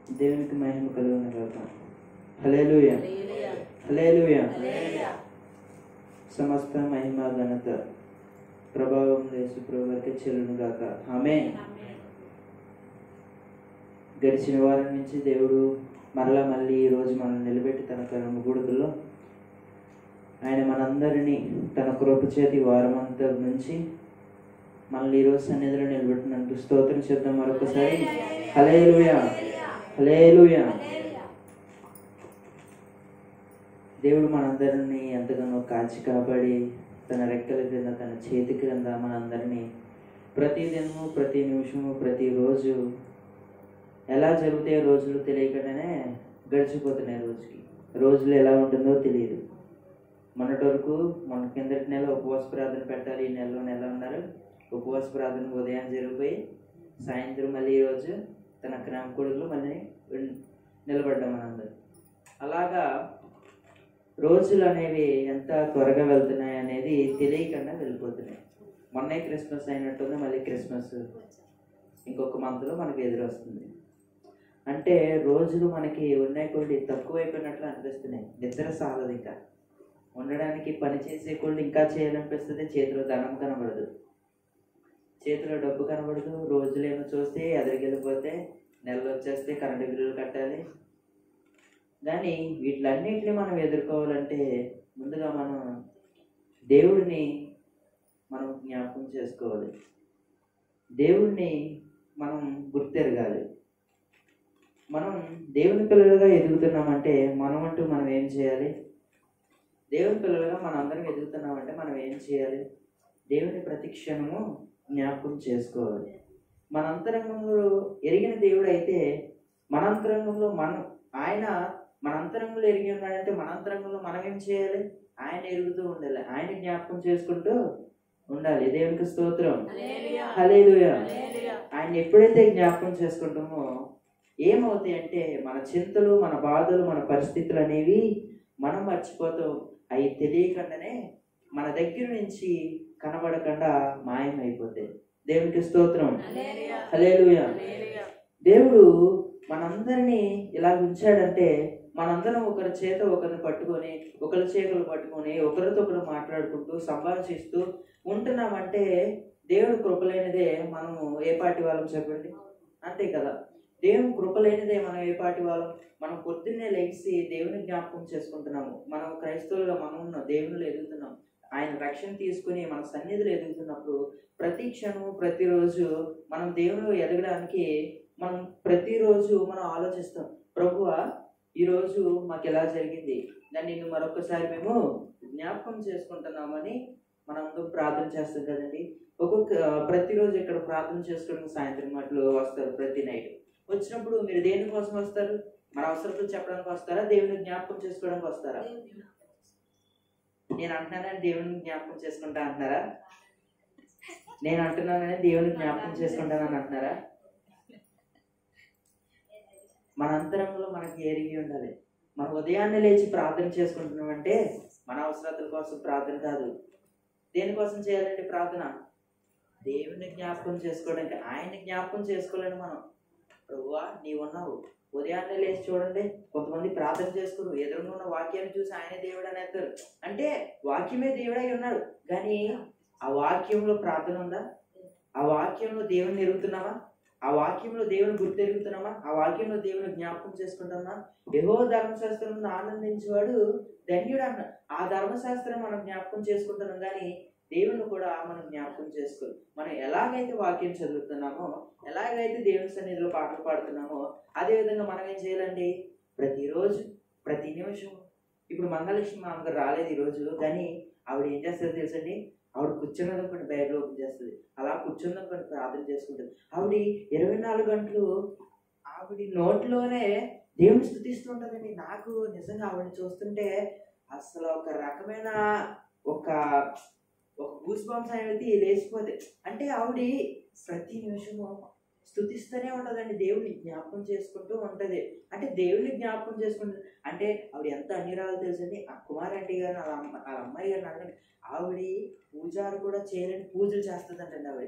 దేవునికి మహిమ కలుగును గాక. హల్లెలూయా, హల్లెలూయా. సమస్త మహిమ ఘనత ప్రభావం యేసు ప్రభువుకే చెల్లును గాక. ఆమేన్. గడిచిన వారం నుంచి దేవుడు మళ్ళీ ఈరోజు మనం నిలబెట్టి తన కరుణ గుడుకుల్లో ఆయన మనందరినీ తన కృప చేతి వారం అంతా నుంచి మనల్ని ఈరోజు సన్నిధిలో నిలబెట్టినందుకు స్తోత్రం చెప్దాం మరొకసారి. హల్లెలూయా, హల్లెలూయా. దేవుడు మనందరినీ ఎంతగానో కాచి కాపాడి తన రెక్కల క్రింద తన చేతి క్రింద మనందరినీ ప్రతి దినము ప్రతి నిమిషము ప్రతిరోజు ఎలా జరుగుతాయో రోజులు తెలియకుండానే గడిచిపోతున్నాయి. రోజులు ఎలా ఉంటుందో తెలియదు. మొన్నటి వరకు మన కిందటి నెల ఉపవాస ప్రార్థన పెట్టాలి, ఈ నెలలో నెల ఉన్నారు. ఉపవాస ప్రార్థన ఉదయం జరిగిపోయి సాయంత్రం మళ్ళీ ఈరోజు తన క్రమ కొడుకులు మళ్ళీ నిలబడ్డాం మనందరూ. అలాగా రోజులు అనేవి ఎంత త్వరగా వెళ్తున్నాయి అనేది తెలియకుండా వెళ్ళిపోతున్నాయి. మొన్నే క్రిస్మస్ అయినట్టుంది, మళ్ళీ క్రిస్మస్ ఇంకొక మంత్లో మనకు ఎదురొస్తుంది. అంటే రోజులు మనకి ఉన్నాయి కొద్ది తక్కువైపోయినట్లు అనిపిస్తున్నాయి. నిద్ర సాలదు, ఇంకా ఉండడానికి పని చేసే కొద్ది ఇంకా చేయాలనిపిస్తుంది. చేతిలో ధనం కనబడదు, చేతిలో డబ్బు కనబడదు. రోజులేమో చూస్తే ఎదురుకెళ్ళిపోతే నెలలు వచ్చేస్తే కరెంటు బిల్లులు కట్టాలి. కానీ వీటిలన్నింటినీ మనం ఎదుర్కోవాలంటే ముందుగా మనం దేవుడిని మనం జ్ఞాపకం చేసుకోవాలి. దేవుడిని మనం గుర్తెరగాలి. మనం దేవుని పిల్లలుగా ఎదుగుతున్నామంటే మనం ఏం చేయాలి? దేవుని పిల్లలుగా మనం అందరం ఎదుగుతున్నామంటే మనం ఏం చేయాలి? దేవుని ప్రతి క్షణము జ్ఞాపకం చేసుకోవాలి. మన అంతరంగంలో ఎరిగిన దేవుడు అయితే మన అంతరంగంలో ఆయన మన అంతరంగంలో ఎరిగి ఉన్నాడంటే మన అంతరంగంలో మనం ఏం చేయాలి? ఆయన ఎరుగుతూ ఉండాలి, ఆయన జ్ఞాపకం చేసుకుంటూ ఉండాలి. దేవునికి స్తోత్రం, హల్లెలూయా. ఆయన ఎప్పుడైతే జ్ఞాపకం చేసుకుంటామో ఏమవుతాయి అంటే మన చింతలు, మన బాధలు, మన పరిస్థితులు అనేవి మనం మర్చిపోతాం. అవి తెలియకుండానే మన దగ్గర నుంచి కనబడకుండా మాయమైపోతాయి. దేవునికి స్తోత్రం, హల్లెలూయా. దేవుడు మనందరినీ ఇలా ఉంచాడంటే మనందరం ఒకరి చేత ఒకరిని పట్టుకొని, ఒకరి చేతులు పట్టుకొని, ఒకరితో ఒకరు మాట్లాడుకుంటూ సంభాషిస్తూ ఉంటున్నామంటే దేవుడు కృపలేనిదే మనము ఏ పాటి వాళ్ళం చెప్పండి? అంతే కదా. దేవుని కృపలేనిదే మనం ఏ పాటి వాళ్ళం? మనం పొద్దున్నే లేచి దేవుని జ్ఞాపకం చేసుకుంటున్నాము. మనం క్రైస్తవులుగా మనం ఉన్నాం, దేవునిలో ఎదుగుతున్నాం. ఆయన రక్షణ తీసుకుని మన సన్నిధిలో ఎదుగుతున్నప్పుడు ప్రతి క్షణము ప్రతిరోజు మనం దేవునిలో ఎదగడానికి మనం ప్రతిరోజు మనం ఆలోచిస్తాం. ప్రభువా, ఈరోజు మాకు ఎలా జరిగింది, దాన్ని నిన్ను మరొకసారి మేము జ్ఞాపకం చేసుకుంటున్నామని మనం ప్రార్థన చేస్తాం కదండి. ప్రతిరోజు ఇక్కడ ప్రార్థన చేసుకోవడానికి సాయంత్రం మాటలు వస్తారు. ప్రతి నైట్ వచ్చినప్పుడు మీరు దేనికోసం వస్తారు? మన అవసరాలు చెప్పడానికి వస్తారా? దేవుని జ్ఞాపకం చేసుకోవడానికి వస్తారా? నేను అంటున్నానని దేవుని జ్ఞాపకం చేసుకుంటా అంటున్నారా? నేను అంటున్నానని దేవుని జ్ఞాపకం చేసుకుంటానని అంటున్నారా? మన అంతరంలో మనకి ఎరిగి ఉండాలి. మనం ఉదయాన్నే లేచి ప్రార్థన చేసుకుంటున్నామంటే మన అవసరాల కోసం ప్రార్థన కాదు. దేనికోసం చేయాలంటే ప్రార్థన? దేవుని జ్ఞాపకం చేసుకోవడానికి. ఆయన్ని జ్ఞాపకం చేసుకోలేని మనం. ప్రభువా, నీవున్నావు. ఉదయాన్నే లేచి చూడండి, కొంతమంది ప్రార్థన చేసుకోరు. ఎదురుగా ఉన్న వాక్యాన్ని చూసి ఆయనే దేవుడు అనేస్తారు. అంటే వాక్యమే దేవుడై ఉన్నాడు, కానీ ఆ వాక్యంలో ప్రార్థన ఉందా? ఆ వాక్యంలో దేవుని ఎరుగుతున్నామా? ఆ వాక్యంలో దేవుని గుర్తెరుగుతున్నామా? ఆ వాక్యంలో దేవుని జ్ఞాపకం చేసుకుంటున్నామా? యెహోవా ధర్మశాస్త్రంలో ఆనందించేవాడు ధన్యుడు అన్న. ఆ ధర్మశాస్త్రం మనం జ్ఞాపకం చేసుకుంటున్నాం, కానీ దేవుని కూడా మనం జ్ఞాపకం చేసుకోవాలి. మనం ఎలాగైతే వాక్యం చదువుతున్నామో, ఎలాగైతే దేవుని సన్నిధిలో పాటలు పాడుతున్నామో, అదేవిధంగా మనం ఏం చేయాలండి? ప్రతిరోజు ప్రతి నిమిషం. ఇప్పుడు మంగళలక్ష్మి మామగారు రాలేదు ఈరోజు, కానీ ఆవిడ ఏం చేస్తుంది తెలుసండి? ఆవిడ కూర్చున్నదనుకోండి బైబిల్ ఓపెన్ చేస్తుంది, అలా కూర్చున్నదనుకోండి ప్రార్థన చేసుకుంటుంది. ఆవిడ 24 గంటలు ఆవిడ నోట్లోనే దేవుని స్తుతిస్తుంటుందండి. నాకు నిజంగా ఆవిడని చూస్తుంటే అసలు ఒక రకమైన ఒక గూస్ బంప్స్ అనేది లేచిపోతే. అంటే ఆవిడ ప్రతి నిమిషము స్తుతిస్తూనే ఉంటుందండి, దేవుని జ్ఞాపకం చేసుకుంటూ ఉంటుంది. అంటే దేవుని జ్ఞాపకం చేసుకుంటుంది అంటే ఆవిడ ఎంత అన్నిరాలు తెలుసండి. ఆ కుమారంటి గారు వాళ్ళ అమ్మాయి గారిని అడగండి, ఆవిడ పూజారు కూడా చేయలేని పూజలు చేస్తుందంటండి.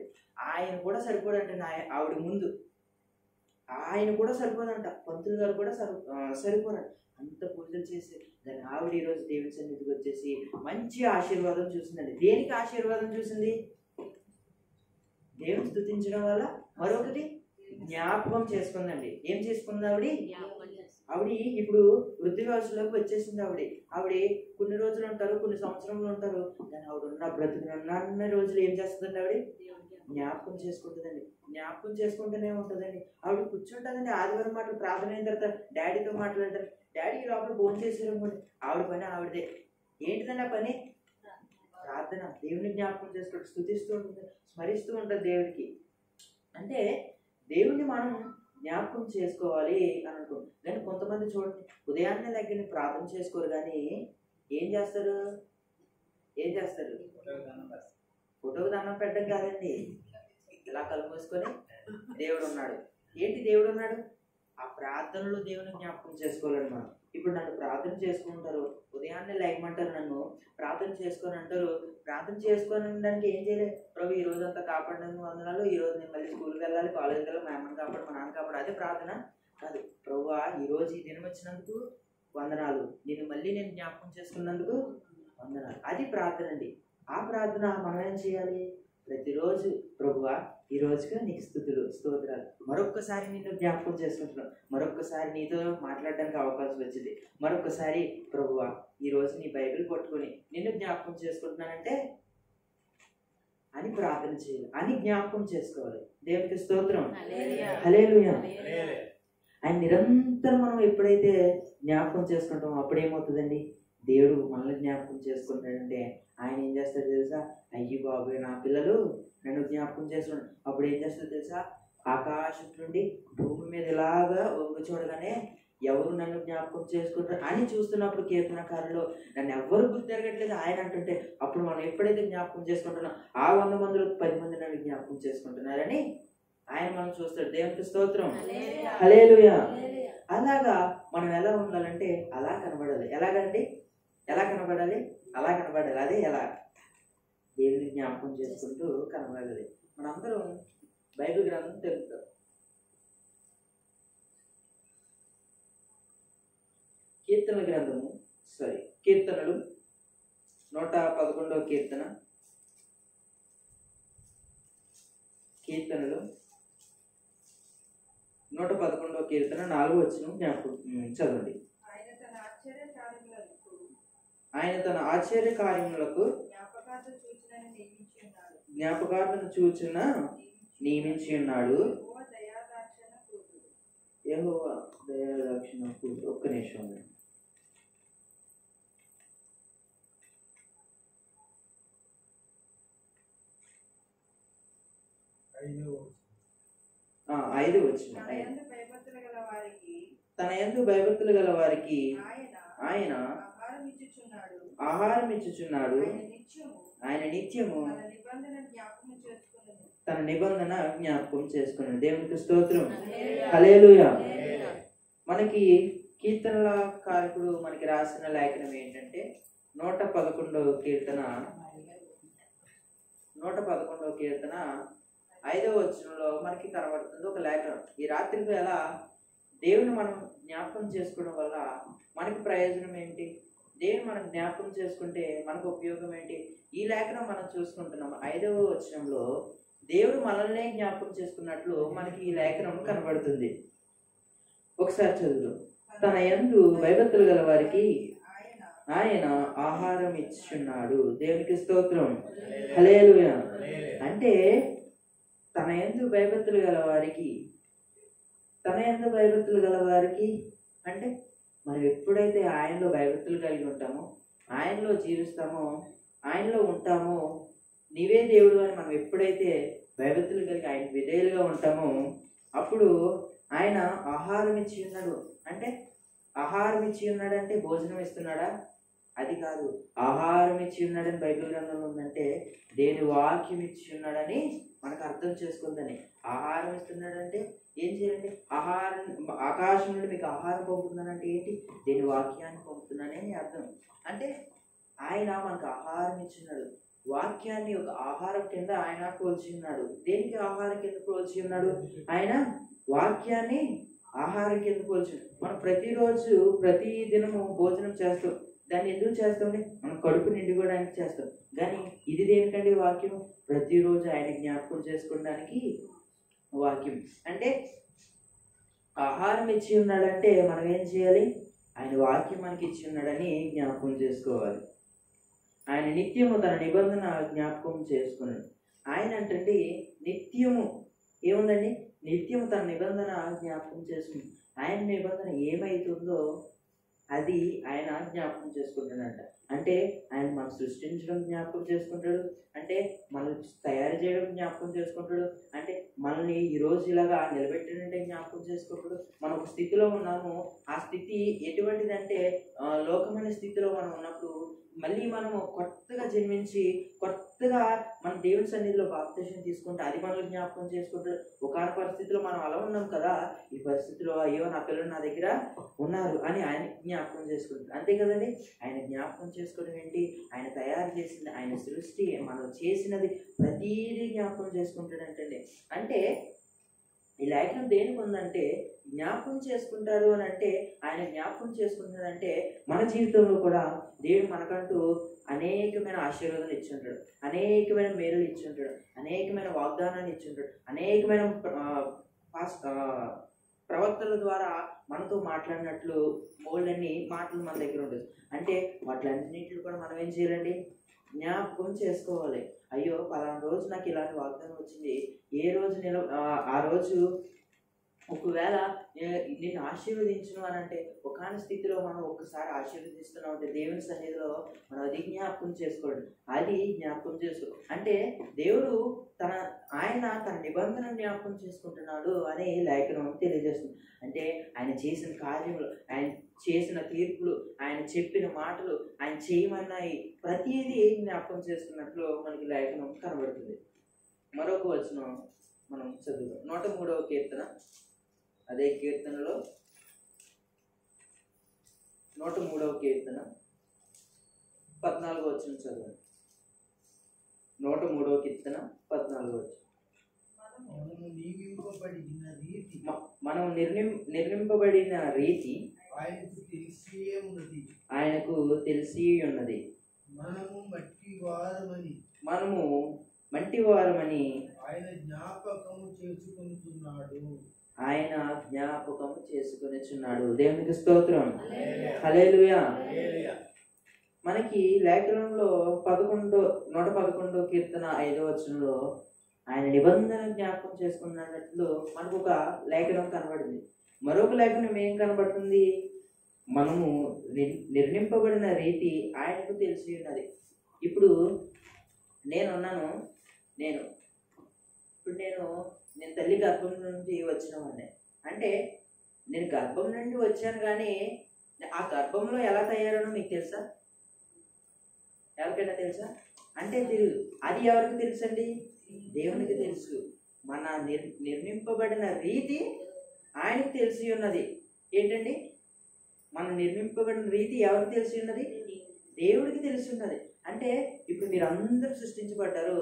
ఆయన కూడా సరిపోడంటండి ఆవిడ ముందు. ఆయన కూడా సరిపోదంట, పంతులు గారు కూడా సరిపోరంట. అంత పూజలు చేసి దాని ఆవిడ ఈరోజు దేవుని సన్నిధికి వచ్చేసి మంచి ఆశీర్వాదం చూసిందండి. దేనికి ఆశీర్వాదం చూసింది? దేవుని స్తుతించడం వల్ల. మరొకటి జ్ఞాపకం చేసుకుందండి. ఏం చేసుకుంది ఆవిడ? ఆవిడ ఇప్పుడు వృద్ధి వయసులోకి వచ్చేసింది. ఆవిడ కొన్ని రోజులు ఉంటారు, కొన్ని సంవత్సరములు ఉంటారు, కానీ ఆవిడ ఉన్న బ్రతుకున్న రోజులు ఏం చేస్తుందండి? ఆవిడ జ్ఞాపకం చేసుకుంటుందండి. జ్ఞాపకం చేసుకుంటూనే ఉంటుందండి. ఆవిడ కూర్చుంటుందండి. ఆదివారం మాటలు ప్రార్థన అయిన తర్వాత డాడీతో మాట్లాడతారు. డాడీ లోపల భోజనం చేసారు అనుకోండి, ఆవిడ పని ఆవిడదే. ఏంటిదండి ఆ పని? ప్రార్థన. దేవుని జ్ఞాపకం చేసుకుంటూ స్తుతిస్తూ ఉంటుంది, స్మరిస్తూ ఉంటుంది దేవుడికి. అంటే దేవుణ్ణి మనం జ్ఞాపకం చేసుకోవాలి అని అనుకుంటాం. కానీ కొంతమంది చూడండి, ఉదయాన్నే దగ్గర ప్రార్థన చేసుకోరు, కానీ ఏం చేస్తారు? ఫోటోకి దండం పెట్టడం కాదండి, ఇలా కళ్ళు మూసుకొని దేవుడు ఉన్నాడు. ఏంటి దేవుడు ఉన్నాడు? ఆ ప్రార్థనలో దేవుని జ్ఞాపకం చేసుకోవాలని మనం. ఇప్పుడు నన్ను ప్రార్థన చేసుకుంటారు, ఉదయాన్నే లేకమంటారు, నన్ను ప్రార్థన చేసుకొని అంటారు. ప్రార్థన చేసుకొని ఉండడానికి ఏం చేయలేదు. ప్రభు ఈ రోజు అంతా కాపాడడానికి వందనాలు, ఈ రోజు నేను మళ్ళీ స్కూల్కి వెళ్ళాలి, కాలేజ్కి వెళ్ళాలి, మా అమ్మని కాపాడు, మా నాన్న కాపాడు, అదే ప్రార్థన కాదు. ప్రభువా ఈ రోజు ఈ దినం వచ్చినందుకు వందనాలు, మళ్ళీ నేను జ్ఞాపకం చేసుకున్నందుకు వందనాలు, అది ప్రార్థన అండి. ఆ ప్రార్థన మనం ఏం చేయాలి? ప్రతిరోజు ప్రభువా ఈ రోజుగా నీకు స్తుతులు స్తోత్రాలు, మరొక్కసారి నిన్ను జ్ఞాపకం చేసుకుంటున్నాను, మరొక్కసారి నీతో మాట్లాడడానికి అవకాశం వచ్చింది, మరొక్కసారి ప్రభువా ఈ రోజు నీ బైబిల్ పట్టుకొని నిన్ను జ్ఞాపకం చేసుకుంటున్నానంటే అని ప్రార్థన చేయాలి, అని జ్ఞాపకం చేసుకోవాలి. దేవునికి స్తోత్రం, హల్లెలూయా. ఆయన నిరంతరం మనం ఎప్పుడైతే జ్ఞాపకం చేసుకుంటామో అప్పుడేమవుతుందండి? దేవుడు మనల్ని జ్ఞాపకం చేసుకుంటాడంటే ఆయన ఏం చేస్తాడు తెలుసా? అయ్యి బాబు నా పిల్లలు నన్ను జ్ఞాపకం చేస్తున్నాడు. అప్పుడు ఏం చేస్తాడు తెలుసా? ఆకాశం నుండి భూమి మీద ఇలాగా వంగు చూడగానే ఎవరు నన్ను జ్ఞాపకం చేసుకుంటారు అని చూస్తున్నప్పుడు కీర్తనకారులు నన్ను ఎవరు గుర్తిరగట్లేదు ఆయన అంటుంటే, అప్పుడు మనం ఎప్పుడైతే జ్ఞాపకం చేసుకుంటున్నాం ఆ 100 మందిలో 10 మంది నన్ను జ్ఞాపకం చేసుకుంటున్నారని ఆయన మనం చూస్తాడు. దేవునికి స్తోత్రం, హల్లెలూయా. అలాగా మనం ఎలా ఉండాలంటే అలా కనబడాలి. ఎలాగండి? ఎలా కనబడాలి? అలా కనబడాలి. అదే ఎలా? దేవుని జ్ఞాపకం చేసుకుంటూ కనబడాలి. మనందరం బైబిల్ గ్రంథం తెలుపుతాం. కీర్తనల గ్రంథము కీర్తనలు 111వ కీర్తన, కీర్తనలు 111వ కీర్తన 4వ వచనం చదవండి. ఆయన తన ఆశ్చర్య కార్యములకు జ్ఞాపకార్థను చూచిన నియమించి ఉన్నాడు. యెహోవా దయాదాక్షిణ కూతురు. ఒక్క నిమిషం. 5వ వచనం. తన యందు భయభక్తులు గల వారికి ఆయన ఆహారం ఇచ్చుచున్నాడు. ఆయన నిత్యము తన నిబంధన జ్ఞాపకం చేసుకున్నాడు. దేవునికి స్తోత్రం, హల్లెలూయా. మనకి కీర్తనల కారకుడు మనకి రాసిన లేఖనం ఏంటంటే 111వ కీర్తన 5వ వచనంలో మనకి కనబడుతుంది ఒక లేఖనం. ఈ రాత్రి వేళ దేవుని మనం జ్ఞాపకం చేసుకోవడం వల్ల మనకి ప్రయోజనం ఏంటి? దేవుని మనం జ్ఞాపకం చేసుకుంటే మనకు ఉపయోగం ఏంటి? ఈ లేఖనం మనం చూసుకుంటున్నాం. 5వ వచనంలో దేవుడు మనల్ని జ్ఞాపకం చేసుకున్నట్లు మనకి ఈ లేఖనం కనబడుతుంది. ఒకసారి చదువు. తన యందు భయభక్తులు గల వారికి ఆయన ఆహారం ఇచ్చుచున్నాడు. దేవునికి స్తోత్రం, హల్లెలూయా. అంటే తన యందు భయభక్తులు గల వారికి అంటే మనం ఎప్పుడైతే ఆయనలో భయభక్తులు కలిగి ఉంటామో, ఆయనలో జీవిస్తామో, ఆయనలో ఉంటామో, నీవే దేవుడు అని మనం ఎప్పుడైతే భయభక్తులు కలిగి ఆయన విధేయులుగా ఉంటామో అప్పుడు ఆయన ఆహారం ఇచ్చి ఉన్నాడు. అంటే ఆహారం ఇచ్చి ఉన్నాడంటే భోజనం ఇస్తున్నాడా? అది కాదు. ఆహారం ఇచ్చి ఉన్నాడని బైబిల్ గ్రంథంలో ఉందంటే దేని వాక్యం ఇచ్చి ఉన్నాడని మనకు అర్థం చేసుకుందని. ఆహారం ఇస్తున్నాడంటే ఏం చేయండి? ఆకాశం నుండి మీకు ఆహారం పంపుతున్నానంటే ఏంటి? దేని వాక్యాన్ని పంపుతున్నానని అర్థం. అంటే ఆయన మనకు ఆహారం ఇచ్చున్నాడు. వాక్యాన్ని ఒక ఆహారం కింద ఆయన పోల్చి ఉన్నాడు. దేనికి ఆహారం కింద పోల్చి ఉన్నాడు? ఆయన వాక్యాన్ని ఆహారం కింద పోల్చి. మనం ప్రతిరోజు ప్రతి దినము భోజనం చేస్తాం. దాన్ని ఎందుకు చేస్తామండి? మనం కడుపు నిండుకోవడానికి చేస్తాం. కానీ ఇది దేనికండి వాక్యం? ప్రతిరోజు ఆయన జ్ఞాపకం చేసుకోవడానికి వాక్యం. అంటే ఆహారం ఇచ్చి ఉన్నాడంటే మనం ఏం చేయాలి? ఆయన వాక్యం మనకి ఇచ్చి ఉన్నాడని జ్ఞాపకం చేసుకోవాలి. ఆయన నిత్యము తన నిబంధన జ్ఞాపకం చేసుకున్నాడు. ఆయన అంటే నిత్యము ఏముందండి? నిత్యము తన నిబంధన జ్ఞాపకం చేసుకున్నాడు. ఆయన నిబంధన ఏమైతుందో అది ఆయన జ్ఞాపకం చేసుకుంటాడంట. అంటే ఆయన మనం సృష్టించడం జ్ఞాపకం చేసుకుంటాడు, అంటే మనల్ని తయారు చేయడం జ్ఞాపకం చేసుకుంటాడు, అంటే మనల్ని ఈరోజు ఇలాగా నిలబెట్టినంటే జ్ఞాపకం చేసుకుంటాడు. మనం ఒక స్థితిలో ఉన్నాము, ఆ స్థితి ఎటువంటిదంటే లోకమైన స్థితిలో మనం ఉన్నప్పుడు మళ్ళీ మనము కొత్తగా జన్మించి కొత్తగా మన దేవుని సన్నిధిలో బాప్తిసం తీసుకుంటే అది మనల్ని జ్ఞాపకం చేసుకుంటాడు. ఒక పరిస్థితిలో మనం అలా ఉన్నాం కదా, ఈ పరిస్థితిలో అయ్యో నా పిల్లలు నా దగ్గర ఉన్నారు అని ఆయన జ్ఞాపకం చేసుకుంటాడు. అంతే కదండి. ఆయన జ్ఞాపకం చేసుకోవడం ఏంటి? ఆయన తయారు చేసింది, ఆయన సృష్టి, మనం చేసినది ప్రతీదీ జ్ఞాపకం చేసుకుంటాడంటండి. అంటే ఈ లేఖనం దేనికి ఉందంటే జ్ఞాపకం చేసుకుంటారు అని అంటే ఆయన జ్ఞాపకం చేసుకుంటాడంటే మన జీవితంలో కూడా దేవుడు మనకంటూ అనేకమైన ఆశీర్వాదాలు ఇచ్చి ఉంటాడు, అనేకమైన మేలులు ఇచ్చి ఉంటాడు, అనేకమైన వాగ్దానాన్ని ఇచ్చి ఉంటాడు, అనేకమైన ప్రవక్తల ద్వారా మనతో మాట్లాడినట్లు మూలన్ని మాటలు మన దగ్గర ఉంటుంది. అంటే వాటిలన్నింటిలో కూడా మనం ఏం చేయాలండి? జ్ఞాపకం చేసుకోవాలి. అయ్యో పలానా రోజు నాకు ఇలాంటి వాగ్దానం వచ్చింది, ఏ రోజు నేను ఆ రోజు ఒకవేళ నిన్ను ఆశీర్వదించను అని అంటే ఒకనొక స్థితిలో మనం ఒక్కసారి ఆశీర్వదిస్తున్నాం అంటే దేవుని సన్నిధిలో మనం అది జ్ఞాపకం చేసుకోండి, అది జ్ఞాపకం చేసుకో అంటే దేవుడు ఆయన తన నిబంధన జ్ఞాపకం చేసుకుంటున్నాడు అని లేఖనం తెలియజేస్తుంది. అంటే ఆయన చేసిన కార్యములు, ఆయన చేసిన తీర్పులు, ఆయన చెప్పిన మాటలు, ఆయన చేయమన్నాయి ప్రతిదీ జ్ఞాపకం చేసుకున్నట్లు మనకి లేఖనం కనబడుతుంది. మరొక వచనం మనం చదువుతాం. 103వ కీర్తన, అదే కీర్తనలో 103వ కీర్తన 14వ వచనం చదవండి. 103వ కీర్తన 14వ వచనం. మనం నిర్మింపబడిన రీతి ఆయనకు తెలిసి ఉన్నది. మనము మట్టివారమని ఆయన జ్ఞాపకము చేసుకొనిచున్నాడు. దేవునికి స్తోత్రం, హల్లెలూయా. మనకి లేఖనంలో 111వ కీర్తన 5వ వచనంలో ఆయన నిబంధన జ్ఞాపకం చేసుకున్నట్లు మనకు ఒక లేఖనం కనబడింది. మరొక లేఖనం ఏం కనబడుతుంది? మనము నిర్మింపబడిన రీతి ఆయనకు తెలిసి ఉన్నది. ఇప్పుడు నేను తల్లి గర్భం నుండి వచ్చిన వాడిని. అంటే నేను గర్భం నుండి వచ్చాను, కానీ ఆ గర్భంలో ఎలా తయారనో మీకు తెలుసా? ఎవరికైనా తెలుసా? అంటే తెలియదు. అది ఎవరికి తెలుసండి? దేవునికి తెలుసు. మన నిర్మింపబడిన రీతి ఆయనకు తెలిసి ఉన్నది. ఏంటండి? మన నిర్మింపబడిన రీతి ఎవరికి తెలిసి ఉన్నది? దేవుడికి తెలిసి ఉన్నది. అంటే ఇప్పుడు మీరు అందరూ సృష్టించబడ్డారు,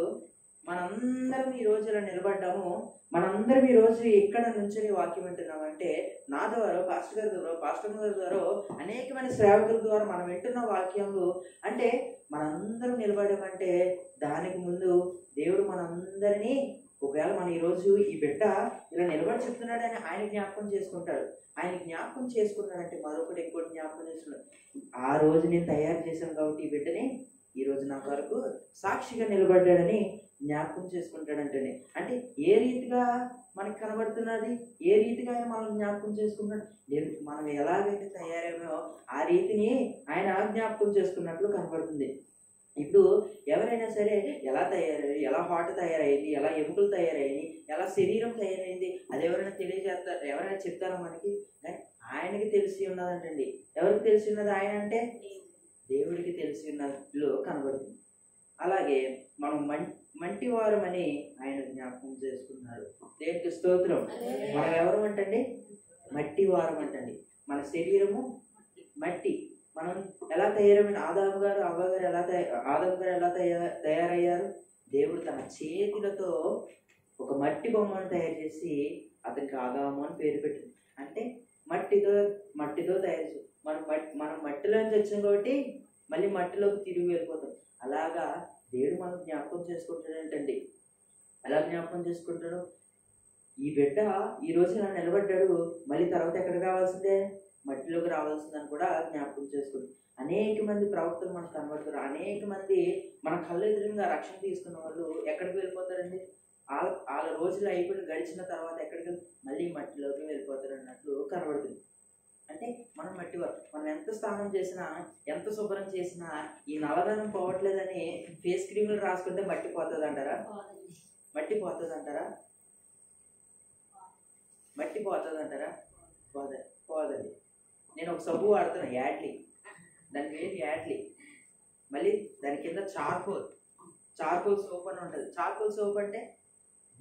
మనందరం ఈ రోజు ఇలా నిలబడ్డాము, మనందరం ఈ రోజు ఎక్కడ నుంచొని వాక్యం వింటున్నామంటే నా ద్వారా, పాస్టర్ గారి ద్వారా, పాస్టర్ గారి ద్వారా, అనేకమైన సేవకుల ద్వారా మనం వింటున్న వాక్యములు. అంటే మనందరం నిలబడామంటే దానికి ముందు దేవుడు మనందరినీ, ఒకవేళ మన ఈరోజు ఈ బిడ్డ ఇలా నిలబడి చెప్తున్నాడని ఆయన జ్ఞాపకం చేసుకుంటాడు. ఆయన జ్ఞాపకం చేసుకున్నాడంటే మరొకటి ఇంకోటి జ్ఞాపకం చేసుకున్నాడు. ఆ రోజు నేను తయారు చేశాను కాబట్టి ఈ బిడ్డని ఈరోజు నా కొరకు సాక్షిగా నిలబడ్డాడని జ్ఞాపకం చేసుకుంటాడంటేనే. అంటే ఏ రీతిగా మనకు కనబడుతున్నది, ఏ రీతిగా ఆయన మనం జ్ఞాపకం చేసుకున్నాడు, మనం ఎలాగైతే తయారమో ఆ రీతిని ఆయన జ్ఞాపకం చేసుకున్నట్లు కనబడుతుంది. ఇప్పుడు ఎవరైనా సరే ఎలా తయారయ్యి, ఎలా హార్ట్ తయారైంది, ఎలా ఎముకలు తయారైంది, ఎలా శరీరం తయారైంది, అది ఎవరైనా తెలియజేస్తారు, ఎవరైనా చెప్తారా మనకి? ఆయనకి తెలిసి ఉన్నదంటండి. ఎవరికి తెలిసి ఉన్నది? ఆయన అంటే దేవుడికి తెలిసి ఉన్నట్లు కనబడుతుంది. అలాగే మనం మంటివారం అని ఆయన జ్ఞాపకం చేసుకున్నారు. దేవునికి స్తోత్రం. మనం ఎవరు అంటండి? మట్టివారం అంటండి. మన శరీరము మట్టి, మనం ఎలా తయారైన ఆదాము గారు అవ్వ గారు ఆదాము గారు ఎలా తయారయ్యారు? దేవుడు తన చేతులతో ఒక మట్టి బొమ్మను తయారు చేసి అతనికి ఆదాము అని పేరు పెట్టింది. అంటే మట్టితో తయారు చేసి మనం మట్టిలోంచి వచ్చాం కాబట్టి మళ్ళీ మట్టిలోకి తిరిగి వెళ్ళిపోతాం. అలాగా దేవుడు మనం జ్ఞాపకం చేసుకుంటాడు ఏంటండి? ఎలా జ్ఞాపకం చేసుకుంటాడు? ఈ బిడ్డ ఈ రోజు ఇలా నిలబడ్డాడు, మళ్ళీ తర్వాత ఎక్కడ రావాల్సిందే? మట్టిలోకి రావాల్సిందని కూడా జ్ఞాపకం చేసుకుంటాడు. అనేక మంది ప్రవక్తలు మనకు కనబడతారు. అనేక మంది మన కళ్ళు ఎదురుగా రక్షణ తీసుకున్న వాళ్ళు ఎక్కడికి వెళ్ళిపోతారండి? వాళ్ళ రోజులు అయిపోయి గడిచిన తర్వాత ఎక్కడికి మళ్ళీ మట్టిలోకి వెళ్ళిపోతారు అన్నట్లు కనబడుతుంది. అంటే మనం మనం ఎంత స్నానం చేసినా, ఎంత శుభ్రం చేసినా ఈ నల్లదనం పోవట్లేదని ఫేస్ క్రీములు రాసుకుంటే మట్టి పోతుంది అంటారా? మట్టి పోతుంది అంటారా? మట్టి పోతుంది అంటారా? పోదండి. నేను ఒక సబ్బు వాడుతున్నా, యాడ్లీ. దాని పేరు యాడ్లీ. మళ్ళీ దాని కింద చార్కోల్ సోప్ అని ఉంటుంది. చార్కోల్ సోప్ అంటే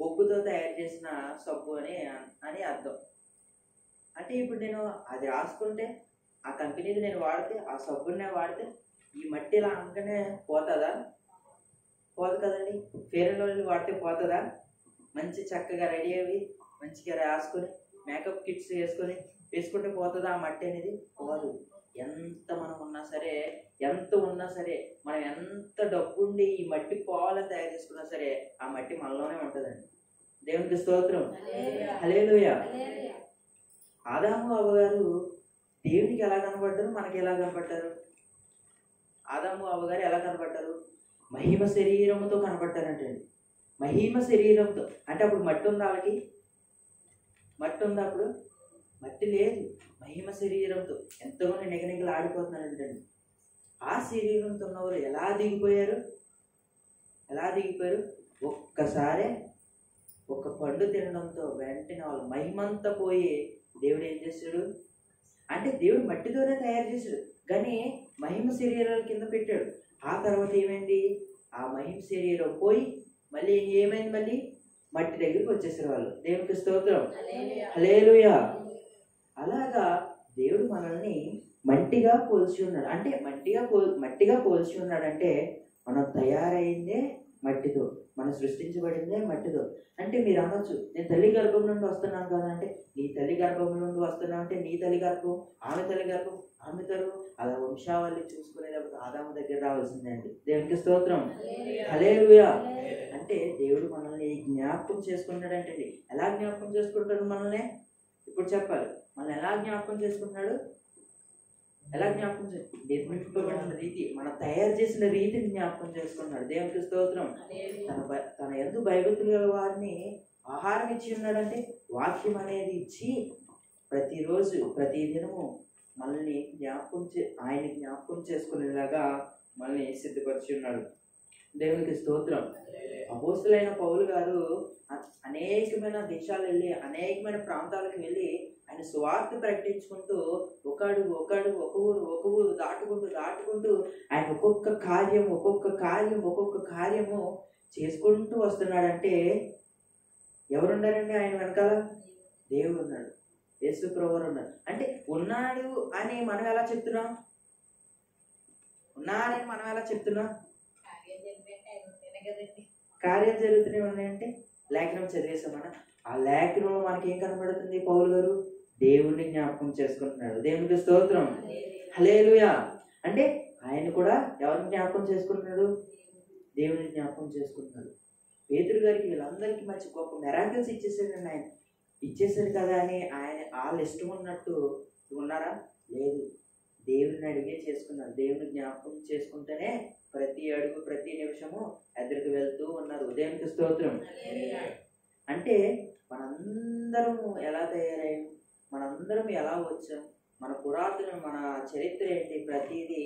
బొగ్గుతో తయారు చేసిన సబ్బు అని అర్థం. అంటే ఇప్పుడు నేను అది రాసుకుంటే, ఆ కంపెనీది నేను వాడితే, ఆ సబ్బుని వాడితే ఈ మట్టి ఇలా అనగానే పోతుందా? పోదు కదండి. ఫెయిర్ అండ్ లవ్లీ వాడితే పోతుందా? మంచి చక్కగా రెడీ అయ్యి మంచిగా రాసుకొని మేకప్ కిట్స్ వేసుకుంటే పోతుందా ఆ మట్టి అనేది? పోదు. ఎంత ఉన్నా సరే మనం ఎంత డబ్బుండి ఈ మట్టి పోవాలని తయారు చేసుకున్నా సరే ఆ మట్టి మనలోనే ఉంటుందండి. దేవునికి స్తోత్రం. హల్లెలూయా. ఆదాము అవ్వగారు దేవునికి ఎలా కనబడ్డారు, మనకి ఎలా కనబడ్డారు? ఆదాము అవ్వగారు ఎలా కనబడ్డారు? మహిమ శరీరంతో కనబడ్డారంటే. మహిమ శరీరంతో అంటే అప్పుడు మట్టి ఉందా? వాళ్ళకి మట్టి ఉందా? అప్పుడు మట్టి లేదు. మహిమ శరీరంతో ఎంతగానో నిగనిగలు ఆడిపోతున్నారంటే. ఆ శరీరంతో ఉన్న వాళ్ళు ఎలా దిగిపోయారు? ఒక్కసారే ఒక పండు తినడంతో వెంటనే వాళ్ళు మహిమంతా పోయి దేవుడు ఏం చేశాడు అంటే, దేవుడు మట్టితోనే తయారు చేశాడు కానీ మహిమ శరీరాల కింద పెట్టాడు. ఆ తర్వాత ఏమైంది? ఆ మహిమ శరీరం పోయి మళ్ళీ ఏమైంది? మళ్ళీ మట్టి దగ్గరికి వచ్చేసారు వాళ్ళు. దేవునికి స్తోత్రం. హల్లెలూయా. అలాగా దేవుడు మనల్ని మట్టిగా పోల్చి ఉన్నాడు. అంటే మట్టిగా పోల్చి ఉన్నాడంటే మనం తయారైందే మట్టితో, మనం సృష్టించబడిందే మట్టితో. అంటే మీరు అనొచ్చు, నేను తల్లి గర్భం నుండి వస్తున్నాను కదా అంటే, నీ తల్లి గర్భం నుండి వస్తున్నావు అంటే నీ తల్లి గర్భం, ఆమె తల్లి గర్భం, ఆమె తల్లి, అలా వంశావళి చూసుకునేటప్పుడు ఆదాము దగ్గర రావాల్సిందే అండి. దేవునికి స్తోత్రం. హల్లెలూయా. అంటే దేవుడు మనల్ని జ్ఞాపకం చేసుకుంటాడంటే, ఎలా జ్ఞాపకం చేసుకుంటాడు మనల్ని? ఇప్పుడు చెప్పాలి. మనల్ని ఎలా జ్ఞాపకం చేసుకుంటున్నాడు? నిర్మింపబడిన రీతి, మనం తయారు చేసిన రీతిని జ్ఞాపకం చేసుకున్నాడు. దేవునికి స్తోత్రం. తన యందు భయభక్తులు గల వారిని ఆహారం ఇచ్చి ఉన్నాడంటే, వాక్యం అనేది ఇచ్చి ప్రతిరోజు ప్రతిదినము మనల్ని ఆయన జ్ఞాపకం చేసుకునేలాగా మనల్ని సిద్ధపరిచి ఉన్నాడు. దేవునికి స్తోత్రం. అపోస్తులైన పౌలు గారు అనేకమైన దేశాలు వెళ్ళి, అనేకమైన ప్రాంతాలకు వెళ్ళి ఆయన సువార్త ప్రకటించుకుంటూ ఒక ఊరు దాటుకుంటూ ఆయన ఒక్కొక్క కార్యము చేసుకుంటూ వస్తున్నాడంటే ఎవరున్నారండి ఆయన వెనకాల? దేవుడు ఉన్నాడు, యేసు ప్రభువు ఉన్నాడు. అంటే ఉన్నాడు అని మనం ఎలా చెప్తున్నాం? ఉన్నాడని మనం ఎలా చెప్తున్నాం? కార్యం జరుగుతూనే ఉన్నాయంటే లేఖనం చదివేసామన్నా, ఆ లేఖనంలో మనకి ఏం కనబడుతుంది? పౌలు గారు దేవుణ్ణి జ్ఞాపకం చేసుకుంటున్నాడు. దేవునికి స్తోత్రం. హల్లెలూయా. అంటే ఆయన కూడా ఎవరిని జ్ఞాపకం చేసుకుంటున్నాడు? దేవుని జ్ఞాపకం చేసుకుంటున్నాడు. పేతురు గారికి వీళ్ళందరికీ మంచి గొప్ప మిరాకిల్స్ ఇచ్చేసాడండి. ఆయన ఇచ్చేసాడు కదా అని వాళ్ళు ఇష్టం ఉన్నట్టు ఉన్నారా? లేదు. దేవుని అడిగే చేసుకున్నారు. దేవుని జ్ఞాపకం చేసుకుంటేనే ప్రతి అడుగు ప్రతి నిమిషము ఎదురుకు వెళ్తూ ఉన్నారు. దేవునికి స్తోత్రం. అంటే మనందరము ఎలా తయారయ్యాం, మనందరం ఎలా వచ్చాం, మన మన చరిత్ర ఏంటి, ప్రతిదీ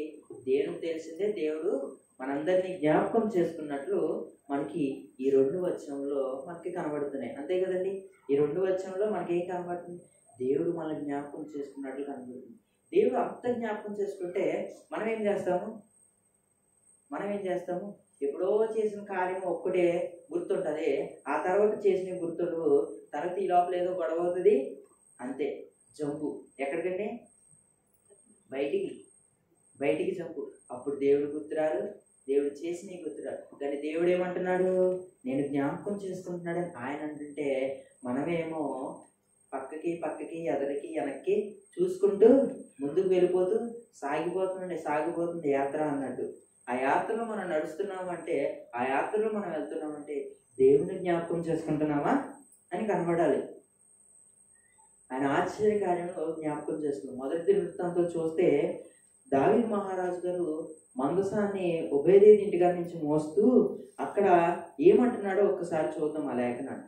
దేవునికి తెలిసిందే. దేవుడు మనందరినీ జ్ఞాపకం చేసుకున్నట్లు మనకి ఈ 2 వచనంలో మనకి కనబడుతున్నాయి. అంతే కదండి. ఈ 2 వచనంలో మనకి ఏం కనబడుతుంది? దేవుడు మనల్ని జ్ఞాపకం చేసుకున్నట్లు కనబడుతుంది. దేవుడు అంత జ్ఞాపకం చేసుకుంటే మనం ఏం చేస్తాము? ఎప్పుడో చేసిన కార్యం ఒక్కటే గుర్తుంటుంది, ఆ తర్వాత చేసిన గుర్తుండవు. తర్వాత ఈ లోపల ఏదో గొడవ అవుతుంది, అంతే జంపు. ఎక్కడికండి? బయటికి. బయటికి చెప్పు. అప్పుడు దేవుడు గుర్తురారు, దేవుడు చేసి నీ గుర్తురారు. కానీ దేవుడు ఏమంటున్నాడు? నేను జ్ఞాపకం చేసుకుంటున్నాడని ఆయన అంటుంటే మనమేమో పక్కకి ఎదరికి వెనక్కి చూసుకుంటూ ముందుకు వెళ్ళిపోతూ సాగిపోతుంది యాత్ర అన్నట్టు. ఆ యాత్రలో మనం నడుస్తున్నామంటే, ఆ యాత్రలో మనం వెళ్తున్నామంటే దేవుని జ్ఞాపకం చేసుకుంటున్నామా అని కనబడాలి. ఆయన ఆశ్చర్య కార్యంలో జ్ఞాపకం చేసుకున్నాం. మొదటి వృత్తాంతం చూస్తే దావీదు మహారాజు గారు మందసాన్ని ఒబేదేదు ఇంటిగారి నుంచి మోస్తూ అక్కడ ఏమంటున్నాడో ఒక్కసారి చూద్దాం. ఆ లేఖనాన్ని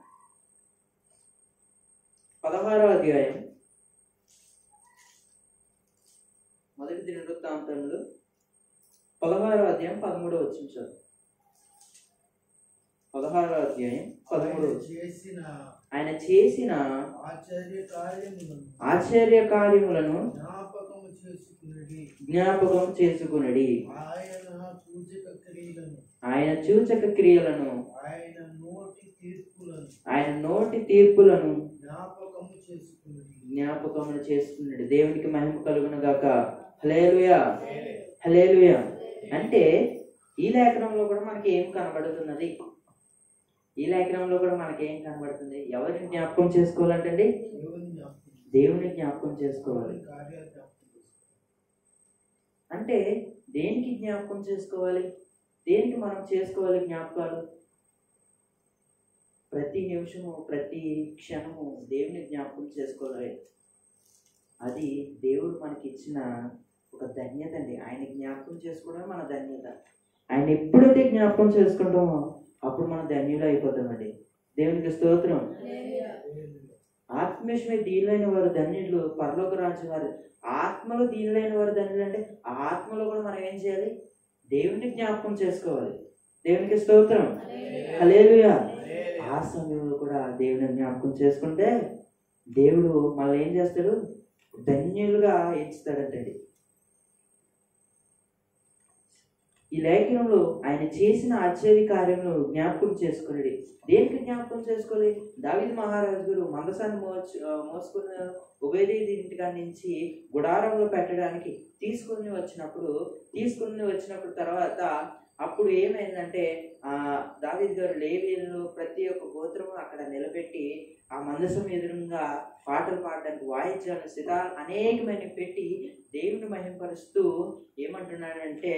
16వ అధ్యాయం మొదటి దినవృత్తాంతములు 16వ అధ్యాయం 13వ వచనం చదువు. 16వ అధ్యాయం 13వ వచనం. ఆయన చేసిన ఆశ్చర్య కార్యములను జ్ఞాపకం చేసుకునడి. ఆయన సూచక క్రియలను ఆయన నోటి తీర్పులను జ్ఞాపకమును చేసుకున్నాడు. దేవునికి మహిమ కలుగును గాక. హల్లెలూయా, హల్లెలూయా. అంటే ఈ లేఖనంలో కూడా మనకి ఏం కనబడుతున్నది? ఈ లేఖనంలో కూడా మనకి ఏం కనబడుతుంది? ఎవరిని జ్ఞాపకం చేసుకోవాలంటండి? దేవుని జ్ఞాపకం చేసుకోవాలి. అంటే దేనికి జ్ఞాపకం చేసుకోవాలి? దేనికి మనం చేసుకోవాలి జ్ఞాపకాలు? ప్రతి నిమిషము ప్రతి క్షణము దేవుని జ్ఞాపకం చేసుకోవాలి. అది దేవుడు మనకి ఇచ్చిన ఒక ధన్యత అండి. ఆయన జ్ఞాపకం చేసుకోవడం మన ధన్యత. ఆయన ఎప్పుడైతే జ్ఞాపకం చేసుకుంటామో అప్పుడు మనం ధన్యులు అయిపోతామండి. దేవునికి స్తోత్రం. ఆత్మీయమే దీనులైన వారు ధన్యులు, పరలోక రాజు వారు. ఆత్మలో దీనులైన వారు ధన్యులు అంటే ఆ ఆత్మలో కూడా మనం ఏం చేయాలి? దేవుని జ్ఞాపకం చేసుకోవాలి. దేవునికి స్తోత్రం. హల్లెలూయా. ఆ సమయంలో కూడా దేవుని జ్ఞాపకం చేసుకుంటే దేవుడు మళ్ళీ ఏం చేస్తాడు? ధన్యులుగా ఎంచుతాడంటండి. ఈ లేఖనంలో ఆయన చేసిన ఆశ్చర్య కార్యములు జ్ఞాపకం చేసుకున్నాడు. దేనికి జ్ఞాపకం చేసుకోవాలి? దావీదు మహారాజు గారు మందసాన్ని మోసుకున్న ఒబేదేదు ఇంటికాడ నుంచి గుడారంలో పెట్టడానికి తీసుకుని వచ్చినప్పుడు తర్వాత అప్పుడు ఏమైందంటే దావీదు గారు లేవీయులను ప్రతి ఒక్క గోత్రము అక్కడ నిలబెట్టి ఆ మందసం ఎదురుగా పాటలు పాడడానికి వాయిద్యాలు సితార్ అనేకమైన పెట్టి దేవుని మహిమపరుస్తూ ఏమంటున్నాడంటే,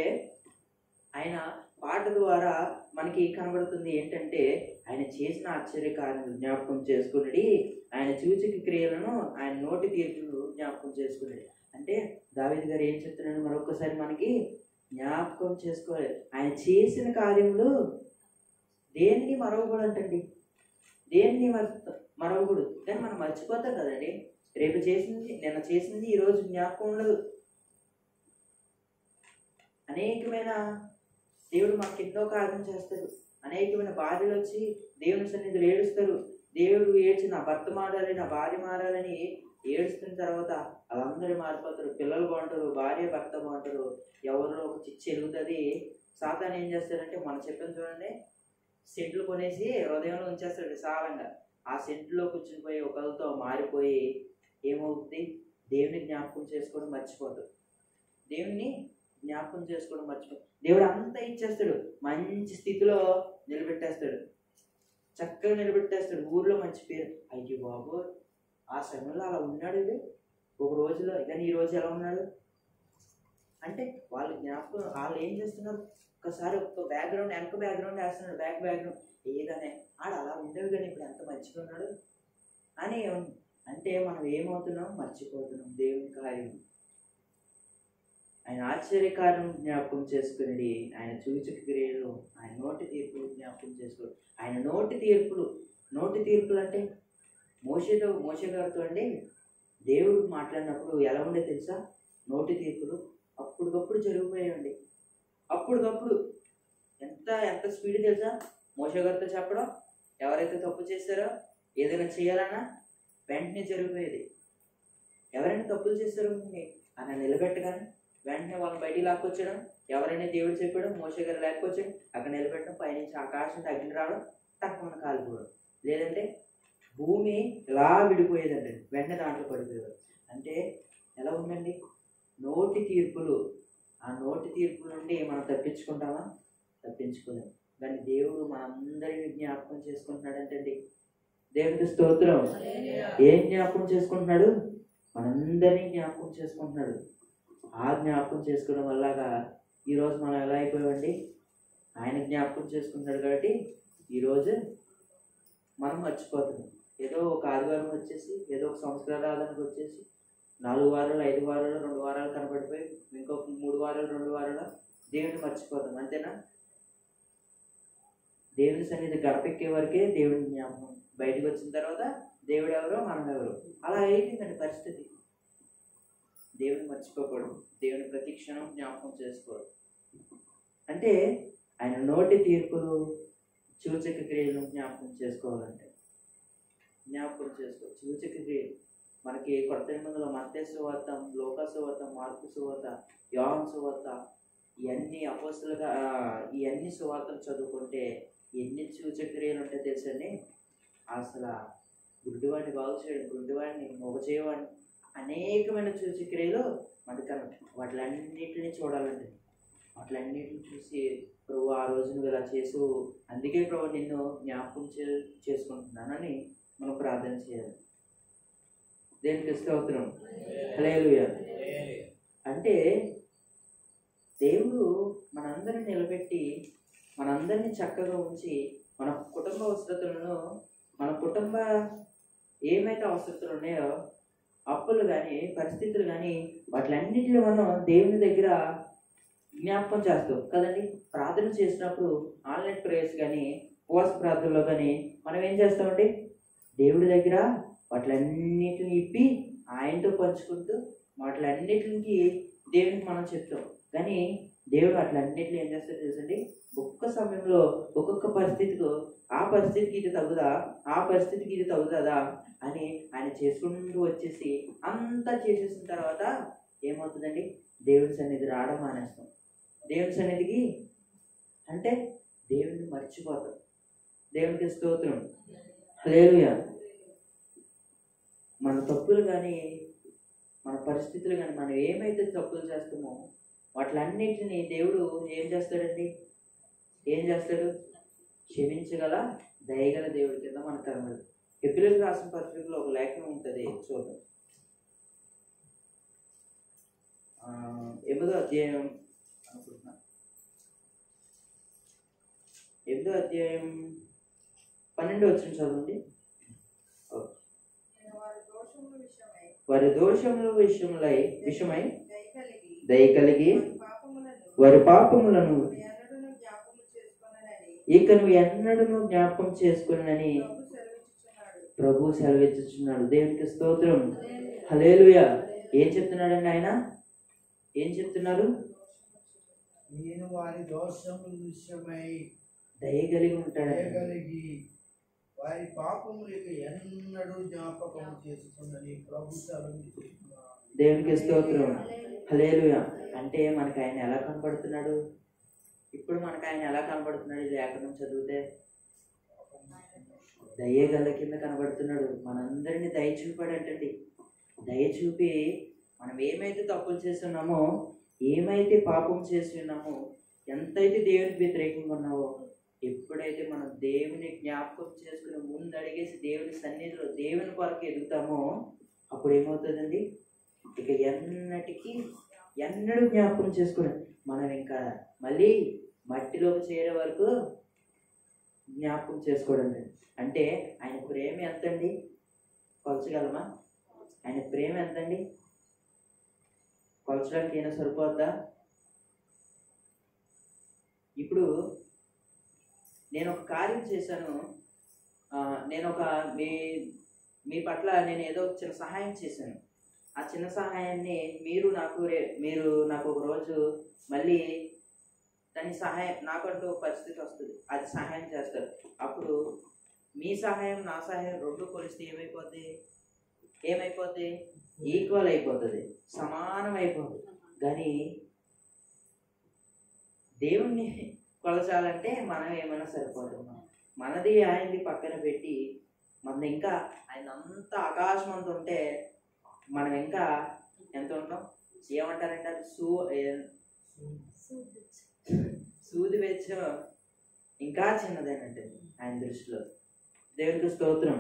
ఆయన పాట ద్వారా మనకి కనబడుతుంది ఏంటంటే ఆయన చేసిన ఆశ్చర్య కార్యములు జ్ఞాపకం చేసుకున్నది, ఆయన సూచక క్రియలను, ఆయన నోటి తీర్పులు జ్ఞాపకం చేసుకున్నది. అంటే దావీదు గారు ఏం చెప్తున్నాడు? మరొకసారి మనకి జ్ఞాపకం చేసుకోవాలి. ఆయన చేసిన కార్యములు దేనికి మరవకూడదు అంటండి. దేన్ని మరవకూడదు. కానీ మనం మర్చిపోతాం కదండి. రేపు చేసింది, నిన్న చేసింది ఈరోజు జ్ఞాపకం ఉండదు. అనేకమైన దేవుడు మనకి ఎన్నో కార్యం చేస్తాడు. అనేకమైన భార్యలు వచ్చి దేవుని సన్నిధిలో ఏడుస్తారు. దేవుడు ఏడ్చి నా భర్త మారాలి, నా భార్య మారాలని ఏడుస్తున్న తర్వాత వాళ్ళందరూ మారిపోతారు. పిల్లలు బాగుంటారు, భార్య భర్త బాగుంటారు. ఎవరిలో ఒక చిచ్చు ఎలుగుతుంది. సాతాను ఏం చేస్తాడంటే మనం చెప్పిన చూడండి, సెంట్లు కొనేసి హృదయంలో ఉంచేస్తాడు విశాలంగా. ఆ సెంట్లో కూర్చుని పోయి ఒకరితో మారిపోయి ఏమవుతుంది? దేవుని జ్ఞాపకం చేసుకోవడం మర్చిపోతాడు. దేవుని జ్ఞాపకం చేసుకోవడం మర్చిపోతాడు. దేవుడు అంతా ఇచ్చేస్తాడు, మంచి స్థితిలో నిలబెట్టేస్తాడు, చక్కగా నిలబెట్టేస్తాడు. ఊర్లో మంచి పేరు. అయ్యో బాబు, ఆ సమయంలో అలా ఉన్నాడు ఇది ఒక రోజులో, కానీ ఈ రోజు ఎలా ఉన్నాడు అంటే వాళ్ళు జ్ఞాపకం. వాళ్ళు ఏం చేస్తున్నారు? ఒకసారి ఒక బ్యాక్గ్రౌండ్, వెనక బ్యాక్గ్రౌండ్ వేస్తున్నాడు, బ్యాక్గ్రౌండ్ ఏదనే ఆడు అలా ఉండేవి కానీ ఇప్పుడు ఎంత మంచిగా ఉన్నాడు అని. అంటే మనం ఏమవుతున్నాం? మర్చిపోతున్నాం దేవుని కార్యం. ఆయన ఆశ్చర్యకార్యం జ్ఞాపకం చేసుకుని, ఆయన సూచక క్రియలు, ఆయన నోటి తీర్పులు జ్ఞాపకం చేసుకోండి. ఆయన నోటి తీర్పులు అంటే మోషే గారితో అండి దేవుడు మాట్లాడినప్పుడు ఎలా ఉండే తెలుసా? నోటి తీర్పులు అప్పటికప్పుడు జరిగిపోయాయండి. అప్పటికప్పుడు ఎంత స్పీడ్ తెలుసా? మోషే గారితో చెప్పడం, ఎవరైతే తప్పు చేస్తారో ఏదైనా చేయాలన్నా వెంటనే జరిగిపోయేది. ఎవరైనా తప్పులు చేస్తారో అలా నిలబెట్టగానే వెంటనే వాళ్ళని బయటికి లాక్కొచ్చడం. ఎవరైనా దేవుడు చెప్పడం, మోషే గారు లేకపోవచ్చడం, అక్కడ నిలబెట్టడం, పైనుంచి ఆకాశం తగ్గిన రావడం, తక్కువ కాలిపోవడం. లేదంటే భూమి ఇలా విడిపోయేదండి, వెంటనే దాంట్లో పడిపోయేవారు. అంటే ఎలా ఉందండి? నోటి తీర్పులు ఆ నోటి తీర్పు నుండి మనం తప్పించుకుంటామా? తప్పించుకోలేము. కానీ దేవుడు మనందరినీ జ్ఞాపకం చేసుకుంటున్నాడంటండి. దేవునికి స్తోత్రం. ఏం జ్ఞాపకం చేసుకుంటున్నాడు? మనందరినీ జ్ఞాపకం చేసుకుంటున్నాడు. ఆ జ్ఞాపకం చేసుకోవడం వల్లగా ఈరోజు మనం ఎలా అయిపోయామండి? ఆయన జ్ఞాపకం చేసుకుంటున్నాడు కాబట్టి ఈరోజు మనం మర్చిపోతున్నాం. ఏదో ఒక ఆదివారం వచ్చేసి, ఏదో ఒక సంస్కారాలకు వచ్చేసి 4 వారాలు 5 వారాలు 2 వారాలు కనబడిపోయి ఇంకొక 3 వారాలు 2 వారాలు దేవుని మర్చిపోతాం. అంతేనా? దేవుని సన్నిధి గడపెక్కే వరకే దేవుని జ్ఞాపకం, బయటకు వచ్చిన తర్వాత దేవుడు ఎవరో మనం ఎవరో అలా అయిపోయిందండి పరిస్థితి. దేవుని మర్చిపోకూడదు, దేవుని ప్రతి క్షణం జ్ఞాపకం చేసుకోవాలి. అంటే ఆయన నోటి తీర్పులు, సూచక క్రియలను జ్ఞాపకం చేసుకోవాలంటే జ్ఞాపకం చేసుకో. సూచక క్రియలు మనకి కొత్త నిబంధనలో మత్తయి సువార్త, లూకా సువార్త, మార్కు సువార్త, యోహాను సువార్త, ఇవన్నీ అపోస్తలుగా ఇవన్నీ సువార్తలు చదువుకుంటే ఎన్ని సూచక క్రియలు ఉంటాయో తెలుసండి. అసలు గుడ్డివాడిని బాగు చేయడం, గుడ్డివాడిని మొగ చేయవాడిని, అనేకమైన సూచక క్రియలు మనకు వాటిలన్నింటినీ చూడాలండి. వాటిలన్నింటిని చూసి ప్రభు ఆ రోజు నువ్వు ఇలా చేసు, అందుకే ప్రభు నిన్ను జ్ఞాపకం చేసుకుంటున్నానని మనం ప్రార్థన చేయాలి. దేవునికి స్తోత్రం. హల్లెలూయా. అంటే దేవుడు మనందరిని నిలబెట్టి మనందరినీ చక్కగా ఉంచి మన కుటుంబ అవసరతలను, మన కుటుంబ ఏమైతే అవసరతలు ఉన్నాయో, అప్పులు కానీ పరిస్థితులు కానీ వాటిలన్నింటినీ మనం దేవుని దగ్గర జ్ఞాపకం చేస్తాం కదండి. ప్రార్థన చేసినప్పుడు ఆన్లైన్ ప్రేయర్స్ కానీ ఉపవాస ప్రార్థనలో కానీ మనం ఏం చేస్తామండి? దేవుడి దగ్గర వాటిలన్నిటిని ఇప్పి ఆయనతో పంచుకుంటూ వాటిలన్నిటికి దేవునికి మనం చెప్తాం. కానీ దేవుడు అట్లన్నింటినీ ఏం చేస్తాడో తెలుసండి, ఒక్క సమయంలో ఒక్కొక్క పరిస్థితికి ఆ పరిస్థితికి ఇది తగ్గుదా, ఆ పరిస్థితికి ఇది తగ్గుతుందా అని ఆయన చేసుకుంటూ వచ్చేసి అంతా చేసేసిన తర్వాత ఏమవుతుందండి? దేవుని సన్నిధి రావడం మానేస్తాం. దేవుని సన్నిధికి అంటే దేవుని మర్చిపోతాం. దేవునికి స్తోత్రం. హల్లెలూయా. మన తప్పులు కానీ మన పరిస్థితులు కానీ మనం ఏమైతే తప్పులు చేస్తామో వాటిలన్నింటినీ దేవుడు ఏం చేస్తాడండి? ఏం చేస్తాడు? క్షమించగల దయగల దేవుడి కింద మనకు కనబడదు. హెబ్రీయులకు రాసిన పత్రికలో ఒక లేఖనం ఉంటుంది, చూద్దాం. 8వ అధ్యాయం అనుకుంటున్నా, 8వ అధ్యాయం 12వ వచనం చదవండి. వారి దోషముల విషయమై దయ కలిగి వారి పాపములను ఇక నువ్వు ఎన్నడూ జ్ఞాపకం చేసుకునని ప్రభు సెలవిచ్చుచున్నాడు. దేవునికి స్తోత్రం. హల్లెలూయా. ఏం చెప్తున్నాడండి ఆయన? ఏం చెప్తున్నారు? నేను వారి దోషముల విషయమై దయ కలిగి ఉంటాడు, వారి పాపములకు ఎన్నడూ జ్ఞాపకం చేసుకున్నని ప్రభు సెలవిచ్చుచున్నాడు. దేవునికి స్తోత్రం. హల్లెలూయా. అంటే మనకు ఆయన ఎలా కనబడుతున్నాడు? ఇప్పుడు మనకు ఆయన ఎలా కనబడుతున్నాడు? ఈ లేఖనం చదివితే దయగల కింద కనబడుతున్నాడు. మనందరినీ దయ చూపాడంటండి. దయ చూపి మనం ఏమైతే తప్పులు చేస్తున్నామో, ఏమైతే పాపం చేసి ఉన్నామో, ఎంతైతే దేవునికి వ్యతిరేకంగా ఉన్నావో, ఎప్పుడైతే మనం దేవుని జ్ఞాపకం చేసుకుని ముందు అడిగేసి దేవుని సన్నిధిలో దేవుని కొరకు ఎదుగుతామో అప్పుడు ఏమవుతుందండి? ఇక ఎన్నడూ జ్ఞాపకం చేసుకుని మనం ఇంకా మళ్ళీ మట్టిలోకి చేరే వరకు జ్ఞాపకం చేసుకోవడం. అంటే ఆయన ప్రేమ ఎంతండి? కొలచగలమా? ఆయన ప్రేమ ఎంతండి? కొలచడానికి ఏమైనా సరిపోద్దా? ఇప్పుడు నేను ఒక కార్యం చేశాను, నేను ఒక మీ పట్ల నేను ఏదో చిన్న సహాయం చేశాను. ఆ చిన్న సహాయాన్ని మీరు నాకు ఒక రోజు మళ్ళీ దాని సహాయం, నాకంటూ పరిస్థితి వస్తుంది, అది సహాయం చేస్తారు. అప్పుడు మీ సహాయం నా సహాయం రెండు కొలిస్తే ఏమైపోద్ది? ఈక్వల్ అయిపోతుంది, సమానం అయిపోతుంది. కానీ దేవుణ్ణి కొలచాలంటే మనం ఏమైనా సరిపోతాం. మనది ఆయనది పక్కన పెట్టి మన ఇంకా ఆయన అంత ఆకాశం అంత ఉంటే మనం ఇంకా ఎంత ఉంటాం? ఏమంటారంటే అది సూది వెచ్చం ఇంకా చిన్నదేనంటే ఆయన దృష్టిలో. దేవునికి స్తోత్రం.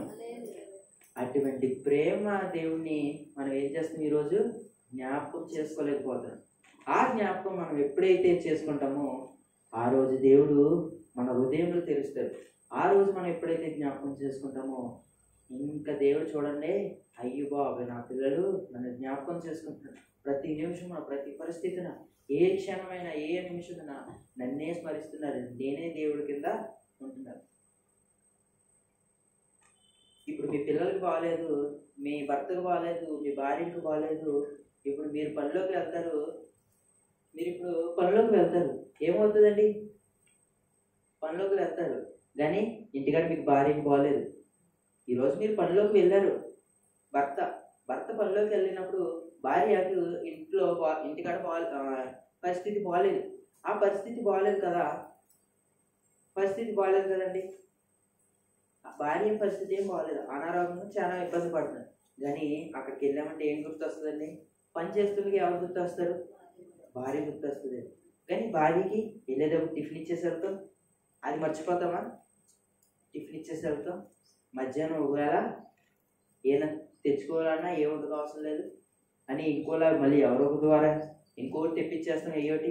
అటువంటి ప్రేమ దేవుణ్ణి మనం ఏం చేస్తాం, ఈరోజు జ్ఞాపకం చేసుకోలేకపోతున్నాం. ఆ జ్ఞాపకం మనం ఎప్పుడైతే చేసుకుంటామో ఆ రోజు దేవుడు మన హృదయంలో తెలుస్తాడు. ఆ రోజు మనం ఎప్పుడైతే జ్ఞాపకం చేసుకుంటామో ఇంకా దేవుడు చూడండి, అయ్యో బాబు నా పిల్లలు నన్ను జ్ఞాపకం చేసుకుంటున్నారు. ప్రతి నిమిషం ప్రతి పరిస్థితిన ఏ క్షణమైనా ఏ నిమిషమైనా నన్నే స్మరిస్తున్నారు, నేనే దేవుడి కింద ఉంటున్నారు. ఇప్పుడు మీ పిల్లలకు బాగాలేదు, మీ భర్తకు బాగాలేదు, మీ భార్యకు బాగాలేదు. ఇప్పుడు మీరు పనిలోకి వెళ్తారు, ఏమవుతుందండి? పనిలోకి వెళ్తారు కానీ ఇంటికాడ మీకు భార్యకు బాగాలేదు. ఈరోజు మీరు పనిలోకి వెళ్ళారు, భర్త పనిలోకి వెళ్ళినప్పుడు భార్యకు ఇంటికాడ పరిస్థితి బాగాలేదు. ఆ పరిస్థితి బాగాలేదు కదండి. భార్య పరిస్థితి ఏం బాగాలేదు, అనారోగ్యంగా చాలా ఇబ్బంది పడుతుంది. కానీ అక్కడికి వెళ్ళామంటే ఏం గుర్తొస్తుందండి? పని చేస్తుండగా ఎవరు గుర్తొస్తారు? భార్య గుర్తొస్తుంది. కానీ భార్యకి వెళ్ళేటప్పుడు టిఫిన్ ఇచ్చేసి వెళ్తాం, అది మర్చిపోతామా? టిఫిన్ ఇచ్చేసి వెళ్తాం. మధ్యాహ్నం ఒకవేళ ఏదైనా తెచ్చుకోవాలన్నా ఏ వంటకు అవసరం లేదు అని ఇంకోలా మళ్ళీ ఎవరో ఒక ద్వారా ఇంకోటి తెప్పించేస్తాం, ఏయోటి,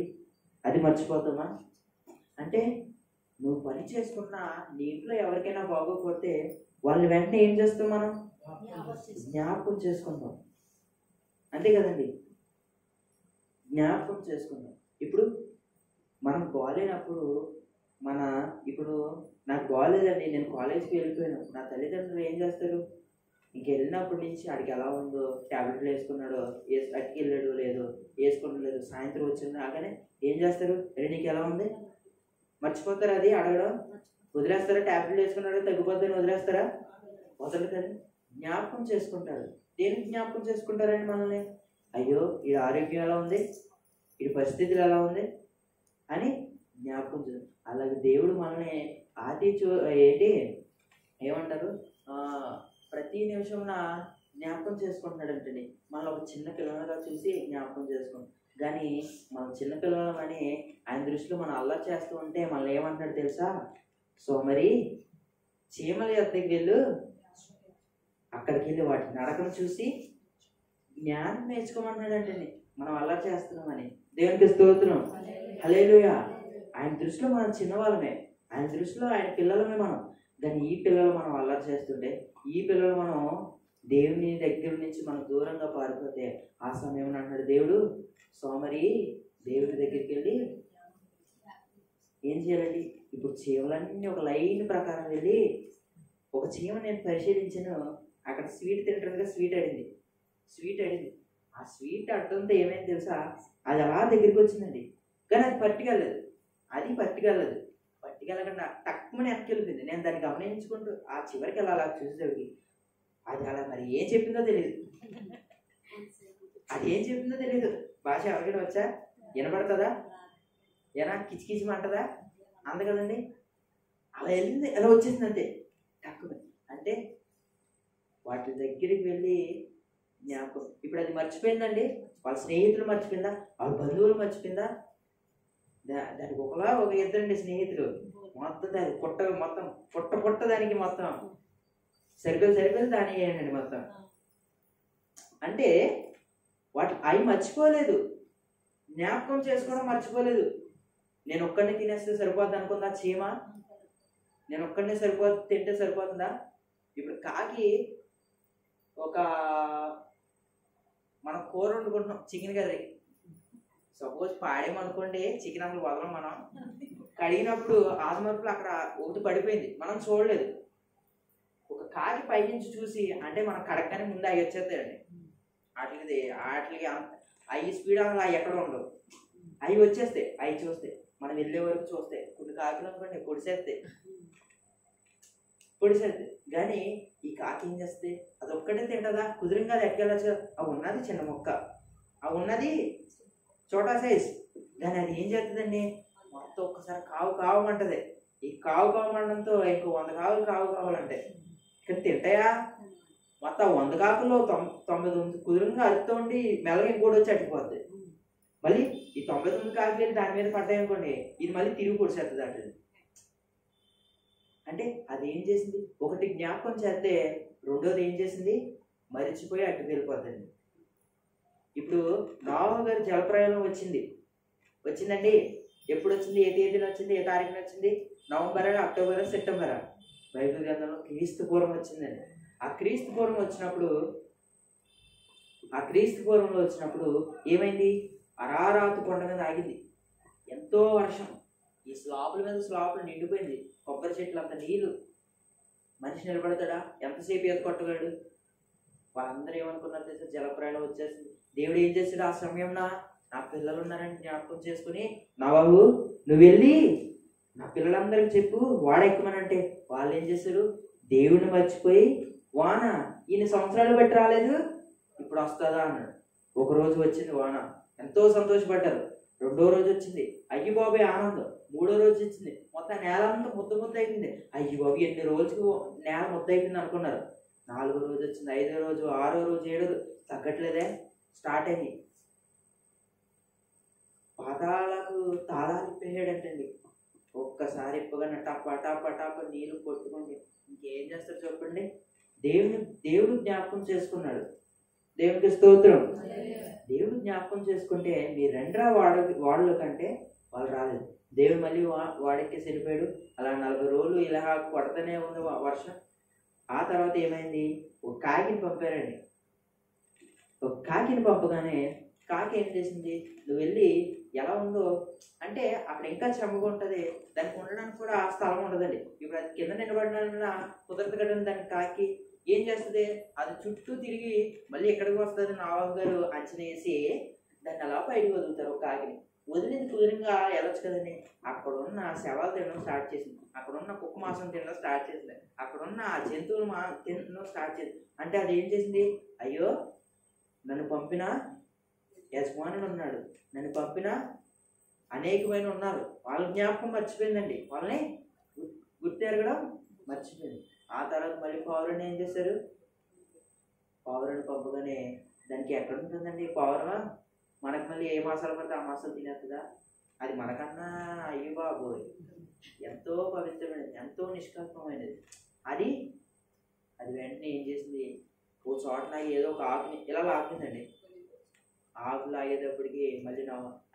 అది మర్చిపోతామా? అంటే నువ్వు పని చేసుకున్నా నీ ఇంట్లో ఎవరికైనా బాగోకపోతే వాళ్ళని వెంటనే ఏం చేస్తాం? మనం జ్ఞాపకం చేసుకుంటాం. అంతే కదండి, జ్ఞాపకం చేసుకుంటాం. ఇప్పుడు మనం బాగాలేనప్పుడు ఇప్పుడు నాకు బాగాలేదండి, నేను కాలేజీకి వెళ్ళిపోయాను, నా తల్లిదండ్రులు ఏం చేస్తారు? ఇంకెళ్ళినప్పటి నుంచి ఆడికి ఎలా ఉందో, ట్యాబ్లెట్లు వేసుకున్నాడో, అటుకి వెళ్ళాడు లేదో, వేసుకున్నాడు, సాయంత్రం వచ్చింది రాగానే ఏం చేస్తారు? నీకు ఎలా ఉంది? మర్చిపోతారా? అది అడగడం వదిలేస్తారా? ట్యాబ్లెట్లు వేసుకున్నాడో తగ్గిపోద్దని వదిలేస్తారా? వదలరు కదా, జ్ఞాపకం చేసుకుంటారు. దేనికి జ్ఞాపకం చేసుకుంటారండి మనల్ని? అయ్యో ఈ ఆరోగ్యం ఎలా ఉంది, ఈ పరిస్థితులు ఎలా ఉంది అని జ్ఞాపకం చేస్తారు. అలాగే దేవుడు మనల్ని ఏమంటారు, ప్రతి నిమిషం జ్ఞాపకం చేసుకుంటున్నాడు అంటే మనం ఒక చిన్న పిల్లలుగా చూసి జ్ఞాపకం చేసుకుంటాం. కానీ మనం చిన్నపిల్లలమని ఆయన దృష్టిలో మనం అల్లరి చేస్తూ ఉంటే మనల్ని ఏమంటున్నాడు తెలుసా? సోమరి, చీమల ఎద్దకి వెళ్ళు, అక్కడికి వెళ్ళి వాటి నడకను చూసి జ్ఞానం నేర్చుకోమన్నాడంటే మనం అల్లరి చేస్తున్నామని. దేవునికి స్తోత్రం, హల్లెలూయా. ఆయన దృష్టిలో మనం చిన్నవాళ్ళమే, ఆయన దృష్టిలో ఆయన పిల్లలమే మనం. కానీ ఈ పిల్లలు మనం అల్లరి చేస్తుంటే, ఈ పిల్లలు మనం దేవుని దగ్గర నుంచి మనం దూరంగా పారిపోతే ఆ సమయం అంటున్నాడు దేవుడు, సోమరి దేవుడి దగ్గరికి వెళ్ళి ఏం చేయాలండి? ఇప్పుడు చీమలన్నీ ఒక లైన్ ప్రకారం వెళ్ళి, ఒక చీమ నేను పరిశీలించాను, అక్కడ స్వీట్ తింటుండగా స్వీట్ అడింది. ఆ స్వీట్ అడ్డంతో ఏమైంది తెలుసా? అది అలా దగ్గరికి వచ్చిందండి, కానీ అది పట్టుకెళ్ళకుండా తక్కువ వెనక్కి వెళ్ళిపోయింది. నేను దాన్ని గమనించుకుంటూ ఆ చివరికి అలా చూసేసరికి అది అలా మరి ఏం చెప్పిందో తెలియదు. భాష ఎవరికైనా వచ్చా? వినపడుతుందా? ఏనా కిచికిచమంటదా? అంత కదండి, అలా వెళ్ళింది, అలా వచ్చేసింది అంతే తక్కువ. అంటే వాటి దగ్గరికి వెళ్ళి జ్ఞాపకం. ఇప్పుడు అది మర్చిపోయిందండి, వాళ్ళ స్నేహితులు మర్చిపోయిందా, వాళ్ళ బంధువులు మర్చిపోయిందా? దానికి ఒక ఇద్దరండి స్నేహితులు, మొత్తం దానికి పుట్ట దానికి మొత్తం సరిపోయి దాని వేయండి మొత్తం. అంటే అవి మర్చిపోలేదు, జ్ఞాపకం చేసుకోవడం మర్చిపోలేదు. నేను ఒక్కడిని తినేస్తే సరిపోద్ది అనుకుందా చీమ? నేను ఒక్కడిని తింటే సరిపోతుందా? ఇప్పుడు కాకి మనం కూర వండుకుంటున్నాం, చికెన్ కర్రీ, సపోజ్ పాడేమనుకోండి, చికెన్ అసలు వదలం మనం. కడిగినప్పుడు ఆసుమరుపులు అక్కడ ఒకటి పడిపోయింది, మనం చూడలేదు. ఒక కాకి పైనుంచి చూసి, అంటే మనం కడగగానే ముందు అవి వచ్చేస్తాయండి, వాటికి అవి స్పీడ్ అలా ఎక్కడ ఉండవు, అవి వచ్చేస్తాయి. అవి చూస్తే మనం వెళ్ళే వరకు చూస్తే కొన్ని కాకులు అనుకోండి పొడిసేస్తాయి. కానీ ఈ కాకి ఏం చేస్తే అది ఒక్కటే తింటదా? కుదిరింగా అది ఎక్కెళ్ళచ్చు. అవి ఉన్నది చిన్న మొక్క, అవి ఉన్నది చోటా సైజ్, కానీ అది ఏం చేస్తుందండి మొత్తం ఒక్కసారి కావమంటది. ఈ కావమంటంతో ఇంకో 100 కావులు కావాలంటే ఇక్కడ తింటాయా? మొత్తం 100 కాకుల్లో 99 కుదురుగా అరుతూ ఉండి మెల్లగా ఇంకోటి వచ్చి అట్టిపోద్ది. మళ్ళీ ఈ 99 కాకిలు దాని మీద పడ్డాయి అనుకోండి, ఇది మళ్ళీ తిరిగి పొడిచేస్తుంది అటు. అంటే అది ఏం చేసింది, ఒకటి జ్ఞాపకం చేస్తే రెండోది ఏం చేసింది, మరిచిపోయి అటు వెళ్ళిపోతుంది. ఇప్పుడు నోవహు గారి జలప్రయాణం వచ్చిందండి. ఎప్పుడు వచ్చింది, ఏ తేదీన వచ్చింది, ఏ తారీఖున వచ్చింది? నవంబరా, అక్టోబరా, సెప్టెంబరా? బైబిల్ గ్రంథంలో క్రీస్తు పూర్వం వచ్చిందండి. ఆ క్రీస్తు పూర్వంలో వచ్చినప్పుడు ఏమైంది, అరారాతు కొండ మీద ఆగింది. ఎంతో వర్షం, ఈ స్లాపుల మీద స్లాపులు నిండిపోయింది, కొబ్బరి చెట్లు అంత నీళ్లు. మనిషి నిలబడతాడా, ఎంతసేపు ఈత కొట్టగలడు? వాళ్ళందరూ ఏమనుకున్నారు తెలుసా, జలప్రయాణం వచ్చేసింది. దేవుడు ఏం చేశాడు, ఆ సమయంలో నా పిల్లలు ఉన్నారని జ్ఞాపకం చేసుకుని, నోవహు నువ్వు వెళ్ళి నా పిల్లలందరికీ చెప్పు వాడెక్కమనంటే, వాళ్ళు ఏం చేశారు, దేవుడిని మర్చిపోయి వాన ఈయన సంవత్సరాలు బట్టి రాలేదు, ఇప్పుడు వస్తుందా అన్నాడు. ఒక రోజు వచ్చింది వాన, ఎంతో సంతోషపడ్డారు. రెండో రోజు వచ్చింది, అయ్యి బాబాయ్ ఆనందం. మూడో రోజు వచ్చింది, మొత్తం నేల అంతా ముద్ద అయిపోయింది. అయ్యి బాబు ఎన్ని రోజులు నేల ముద్ద అయిపోయింది అనుకున్నారు. నాలుగో రోజు వచ్చింది, ఐదో రోజు, ఆరో రోజు, ఏడో రోజు, తగ్గట్లేదే, స్టార్ట్ అయింది. పాతాళకు తాళాలు ఇప్పేసాడంటండి. ఒక్కసారి ఇప్పగానే టప టప టప నీళ్ళు కొట్టుకుంది. ఇంకేం చేస్తారు చెప్పండి, దేవుడు జ్ఞాపకం చేసుకున్నాడు. దేవునికి స్తోత్రం. దేవుడు జ్ఞాపకం చేసుకుంటే మీరు రెండరా వాడల కంటే వాళ్ళు రాలేదు. దేవుడు మళ్ళీ వాడెక్కి వెళ్ళిపోయాడు. అలా 40 రోజులు ఇలా కొడతానే ఉంది వర్షం. ఆ తర్వాత ఏమైంది, ఒక కాకిని పంపారండి. ఒక కాకిని పంపగానే కాకి ఏం చేసింది, నువ్వు వెళ్ళి ఎలా ఉందో అంటే అక్కడ ఇంకా చెమ్మగా ఉంటుంది, దానికి ఉండడానికి కూడా ఆ స్థలం ఉండదండి. ఇప్పుడు అది కింద నిలబడిన కుదరదు కదండి. దానికి కాకి ఏం చేస్తుంది, అది చుట్టూ తిరిగి మళ్ళీ ఎక్కడికి వస్తుంది, నోవహు గారు అంచనా వేసి దాన్ని అలా బయటకు వదులుతారు. ఒక కాకిని వదిలింది కుదిరంగా వెళ్ళొచ్చు కదండి. అక్కడ ఉన్న శవాలు తినడం స్టార్ట్ చేసింది, అక్కడ ఉన్న కుక్క మాంసం తినడం స్టార్ట్ చేసింది, అక్కడ ఉన్న ఆ జంతువులు తినడం స్టార్ట్ చేసింది. అంటే అది ఏం చేసింది, అయ్యో నన్ను పంపిన యజమానుడు ఉన్నాడు, నన్ను పంపిన అనేకమైన ఉన్నారు, వాళ్ళ జ్ఞాపకం మర్చిపోయిందండి, వాళ్ళని గుర్తెరగడం మర్చిపోయింది. ఆ తర్వాత మళ్ళీ పావురాన్ని ఏం చేశారు, పావురాన్ని పంపగానే దానికి ఎక్కడ ఉంటుందండి పావురమా, మనకు మళ్ళీ ఏ మాసాలు పడితే ఆ మాసాలు తినేస్తుందా? అది మనకన్నా అయ్యో బాబోయ్ ఎంతో పవిత్రమైనది, ఎంతో నిష్కల్పమైనది. అది వెంటనే ఏం చేసింది, ఓ చోట నాకు ఏదో ఒక ఆకుని ఇలా లాగిందండి. ఆకు లాగేటప్పటికి మళ్ళీ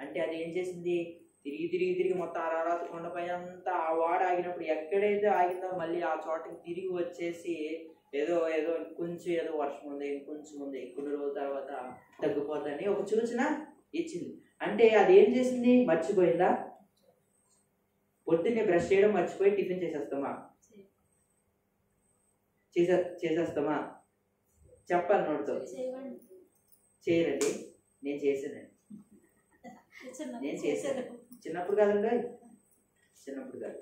అంటే అది ఏం చేసింది, తిరిగి మొత్తం అరారాతు కొండపై అంతా ఆ వాడ ఆగినప్పుడు ఎక్కడైతే ఆగిందో మళ్ళీ ఆ చోటకి తిరిగి వచ్చేసి ఏదో కొంచెం ఏదో వర్షం ఉంది, ఇంకొంచెం ఉంది, కొన్ని రోజుల తర్వాత తగ్గిపోతుందని ఒక సూచన ఇచ్చింది. అంటే అది ఏం చేసింది, మర్చిపోయిందా? పొద్దున్నే బ్రష్ చేయడం మర్చిపోయి టిఫిన్ చేసేస్తామా చెప్పాలి నోటితో, చేయరండి. నేను చేశానండి, చిన్నప్పుడు కాదండి, చిన్నప్పుడు కాదు.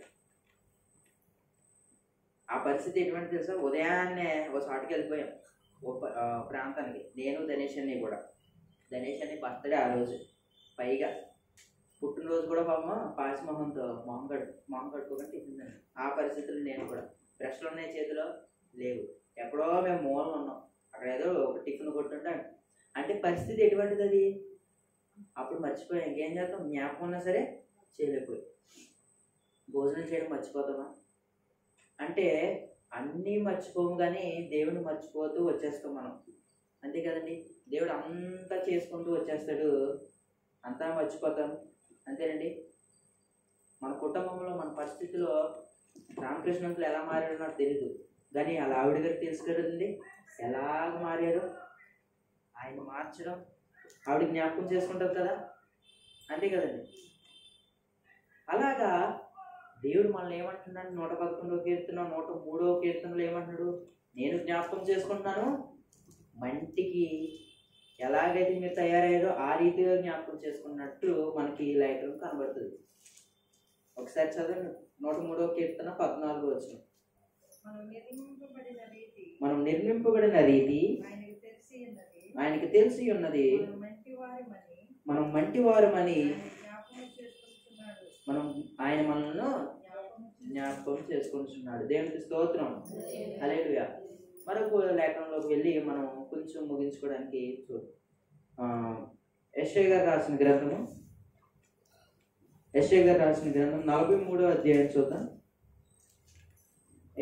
ఆ పరిస్థితి ఎటువంటి తెలుసా, ఉదయాన్నే ఒక చోటుకి వెళ్ళిపోయాం, ఓ ప్రాంతానికి, నేను ధనేష్ అన్ని కూడా. ధనేష్ అన్ని బర్త్డే ఆ రోజు, పైగా పుట్టినరోజు కూడా పాపం పాసిమోహంతో మొహం కట్టుకోకుండా తింటున్నాను. ఆ పరిస్థితులు నేను కూడా, బ్రష్లు ఉన్నాయి చేతిలో లేవు, ఎక్కడో మేము మూలం ఉన్నాం, అక్కడ ఏదో ఒక టిఫిన్ కొట్టుంటాను. అంటే పరిస్థితి ఎటువంటిది అది, అప్పుడు మర్చిపోయాం. ఇంకేం చేస్తాం, జ్ఞాపకం ఉన్నా సరే చేయలేకపోయి. భోజనం చేయడం మర్చిపోతామా అంటే అన్నీ మర్చిపోము, కానీ దేవుని మర్చిపోతూ వచ్చేస్తాం మనం, అంతే కదండి. దేవుడు అంతా చేసుకుంటూ వచ్చేస్తాడు, అంతా మర్చిపోతాం, అంతేనండి. మన కుటుంబంలో మన పరిస్థితిలో రామకృష్ణంతులు ఎలా మారారో నాకు తెలీదు, కానీ అలా ఆవిడ గారికి తెలుసు కదండి ఎలాగ మారారు. ఆయన మార్చడం ఆవిడ జ్ఞాపకం చేసుకుంటారు కదా, అంతే కదండి. అలాగా దేవుడు మనల్ని ఏమంటున్నాడు, 111వ కీర్తన 103వ కీర్తనలో ఏమంటున్నాడు, నేను జ్ఞాపకం చేసుకుంటున్నాను, మంటికి ఎలాగైతే మీరు తయారయ్యారో ఆ రీతిగా జ్ఞాపకం చేసుకున్నట్టు మనకి లేఖనం కనబడుతుంది. ఒకసారి చదవండి, 103వ కీర్తన 14వ వచనం. మనం నిర్మింపబడిన రీతి ఆయనకి తెలిసి ఉన్నది, మనం మంటివారమని ఆయన మనల్ని జ్ఞాపకం చేసుకుంటున్నాడు. దేవునికి స్తోత్రం, హల్లెలూయా. మరొక లేఖనంలోకి వెళ్ళి మనం కొంచెం ముగించుకోవడానికి యెషయా గారు రాసిన గ్రంథము యెషయా గారు రాసిన గ్రంథం 43వ అధ్యాయం చూద్దాం.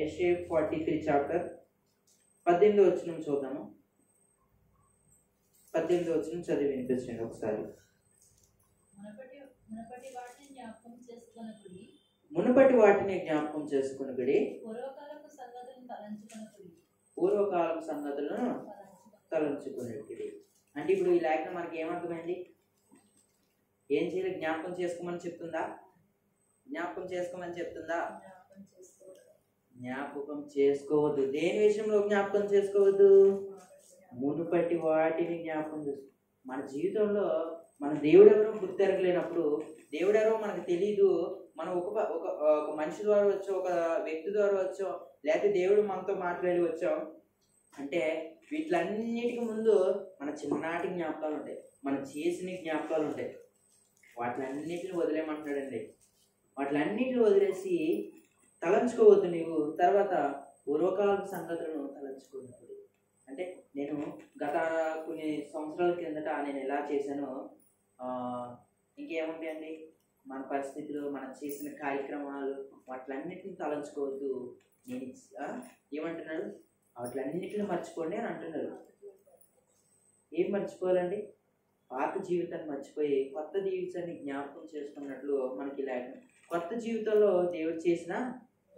యెషయా 43 చాప్టర్ 18వ వచనం చూద్దాము. 18వ వచనం చదివి వినిపించండి ఒకసారి. మునుపటి వాటిని జ్ఞాపకం చేసుకొనుడి, పూర్వకాలపు సంగతులను తలంచుకొనుడి. అంటే ఇప్పుడు ఈ లేఖనం మనకి ఏమర్థమైంది? ఏం చేయాలి? జ్ఞాపకం చేసుకోమని చెప్తుందా? జ్ఞాపకం చేసుకోమని చెప్తుందా? జ్ఞాపకం చేసుకోవద్దు. దేని విషయంలో జ్ఞాపకం చేసుకోవద్దు? మునుపటి వాటిని జ్ఞాపకం చేసుకో. మన జీవితంలో మన దేవుడెవరో గుర్తెరగలేనప్పుడు, దేవుడెవరో మనకు తెలీదు, మనం ఒక మనిషి ద్వారా వచ్చో, ఒక వ్యక్తి ద్వారా వచ్చో, లేకపోతే దేవుడు మనతో మాట్లాడి వచ్చాం అంటే వీటిలన్నిటికీ ముందు మన చిన్ననాటి జ్ఞాపకాలు ఉంటాయి, మనం చేసిన జ్ఞాపకాలు ఉంటాయి. వాటిలన్నిటిని వదిలేయమంటున్నాడండి. వాటిలన్నిటిని వదిలేసి తలంచుకోవద్దు నీవు. తర్వాత పూర్వకాల సంగతులను తలంచుకోవద్దు. అంటే నేను గత కొన్ని సంవత్సరాల కిందట నేను ఎలా చేశానో, ఇంకేముంటాయండి మన పరిస్థితులు, మనం చేసిన కార్యక్రమాలు, వాటిలన్నిటిని తలంచుకోవద్దు. నేను ఏమంటున్నాడు? వాటిలన్నిటిని మర్చిపోండి అని అంటున్నాడు. ఏం మర్చిపోవాలండి? పాత జీవితాన్ని మర్చిపోయి కొత్త జీవితాన్ని జ్ఞాపకం చేసుకున్నట్లు మనకి లేక కొత్త జీవితంలో దేవుడు చేసిన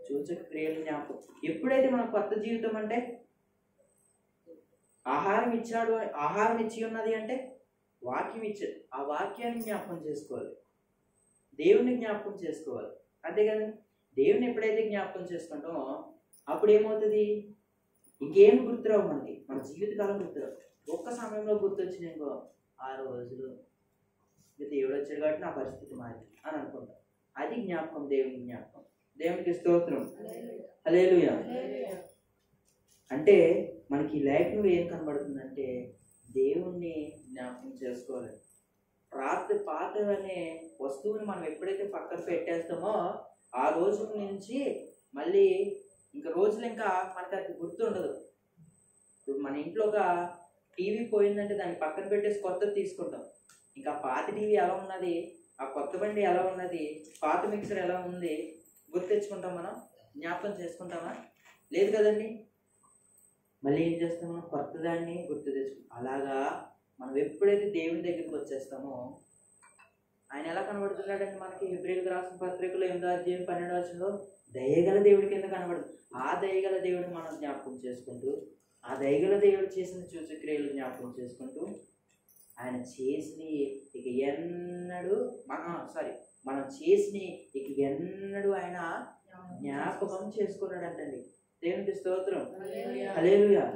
సూచక క్రియలు జ్ఞాపకం. ఎప్పుడైతే మనం కొత్త జీవితం అంటే ఆహారం ఇచ్చాడు, ఆహారం ఇచ్చి ఉన్నది అంటే వాక్యం ఇచ్చాడు, ఆ వాక్యాన్ని జ్ఞాపకం చేసుకోవాలి, దేవుని జ్ఞాపకం చేసుకోవాలి. అంతేకాదు దేవుని ఎప్పుడైతే జ్ఞాపకం చేసుకుంటామో అప్పుడు ఏమవుతుంది? ఇంకేం గుర్తురావు మనకి, మన జీవితకాలం గుర్తురావు. ఒక్క సమయంలో గుర్తొచ్చింది ఇంకో 6 రోజులు దేవుడు వచ్చాడు కాబట్టి నా పరిస్థితి మారింది అని అనుకుంటాం. అది జ్ఞాపకం, దేవుని జ్ఞాపకం. దేవునికి స్తోత్రం, హల్లెలూయా. అంటే మనకి ఈ లేఖనంలో ఏం కనబడుతుందంటే దేవుణ్ణి జ్ఞాపకం చేసుకోవాలి. పాత అనే వస్తువుని మనం ఎప్పుడైతే పక్కన పెట్టేస్తామో ఆ రోజు నుంచి మళ్ళీ ఇంకా రోజులు ఇంకా మనకు అది గుర్తు ఉండదు. ఇప్పుడు మన ఇంట్లో ఒక టీవీ పోయిందంటే దాన్ని పక్కన పెట్టేసి కొత్తది తీసుకుంటాం. ఇంకా పాత టీవీ ఎలా ఉన్నది, ఆ కొత్త బండి ఎలా ఉన్నది, పాత మిక్సర్ ఎలా ఉంది గుర్తెచ్చుకుంటాం, మనం జ్ఞాపకం చేసుకుంటామా? లేదు కదండి. మళ్ళీ ఏం చేస్తాం? మనం కొత్త దాన్ని గుర్తు తెచ్చుకుంటాం. అలాగా మనం ఎప్పుడైతే దేవుని దగ్గరికి వచ్చేస్తామో ఆయన ఎలా కనబడుతున్నాడంటే మనకి హెబ్రీయులకు రాసిన పత్రికలో 8వ అధ్యాయం 12వ వచనంలో దయగల దేవుడి కింద కనబడుతుంది. ఆ దయగల దేవుడిని మనం జ్ఞాపకం చేసుకుంటూ, ఆ దయగల దేవుడు చేసిన సూచక్రియలు జ్ఞాపకం చేసుకుంటూ, ఆయన చేసిన ఇక ఎన్నడూ మనం చేసిన ఇక ఎన్నడూ ఆయన జ్ఞాపకం చేసుకున్నాడంటండి. దేవునికి స్తోత్రం, హల్లెలూయా.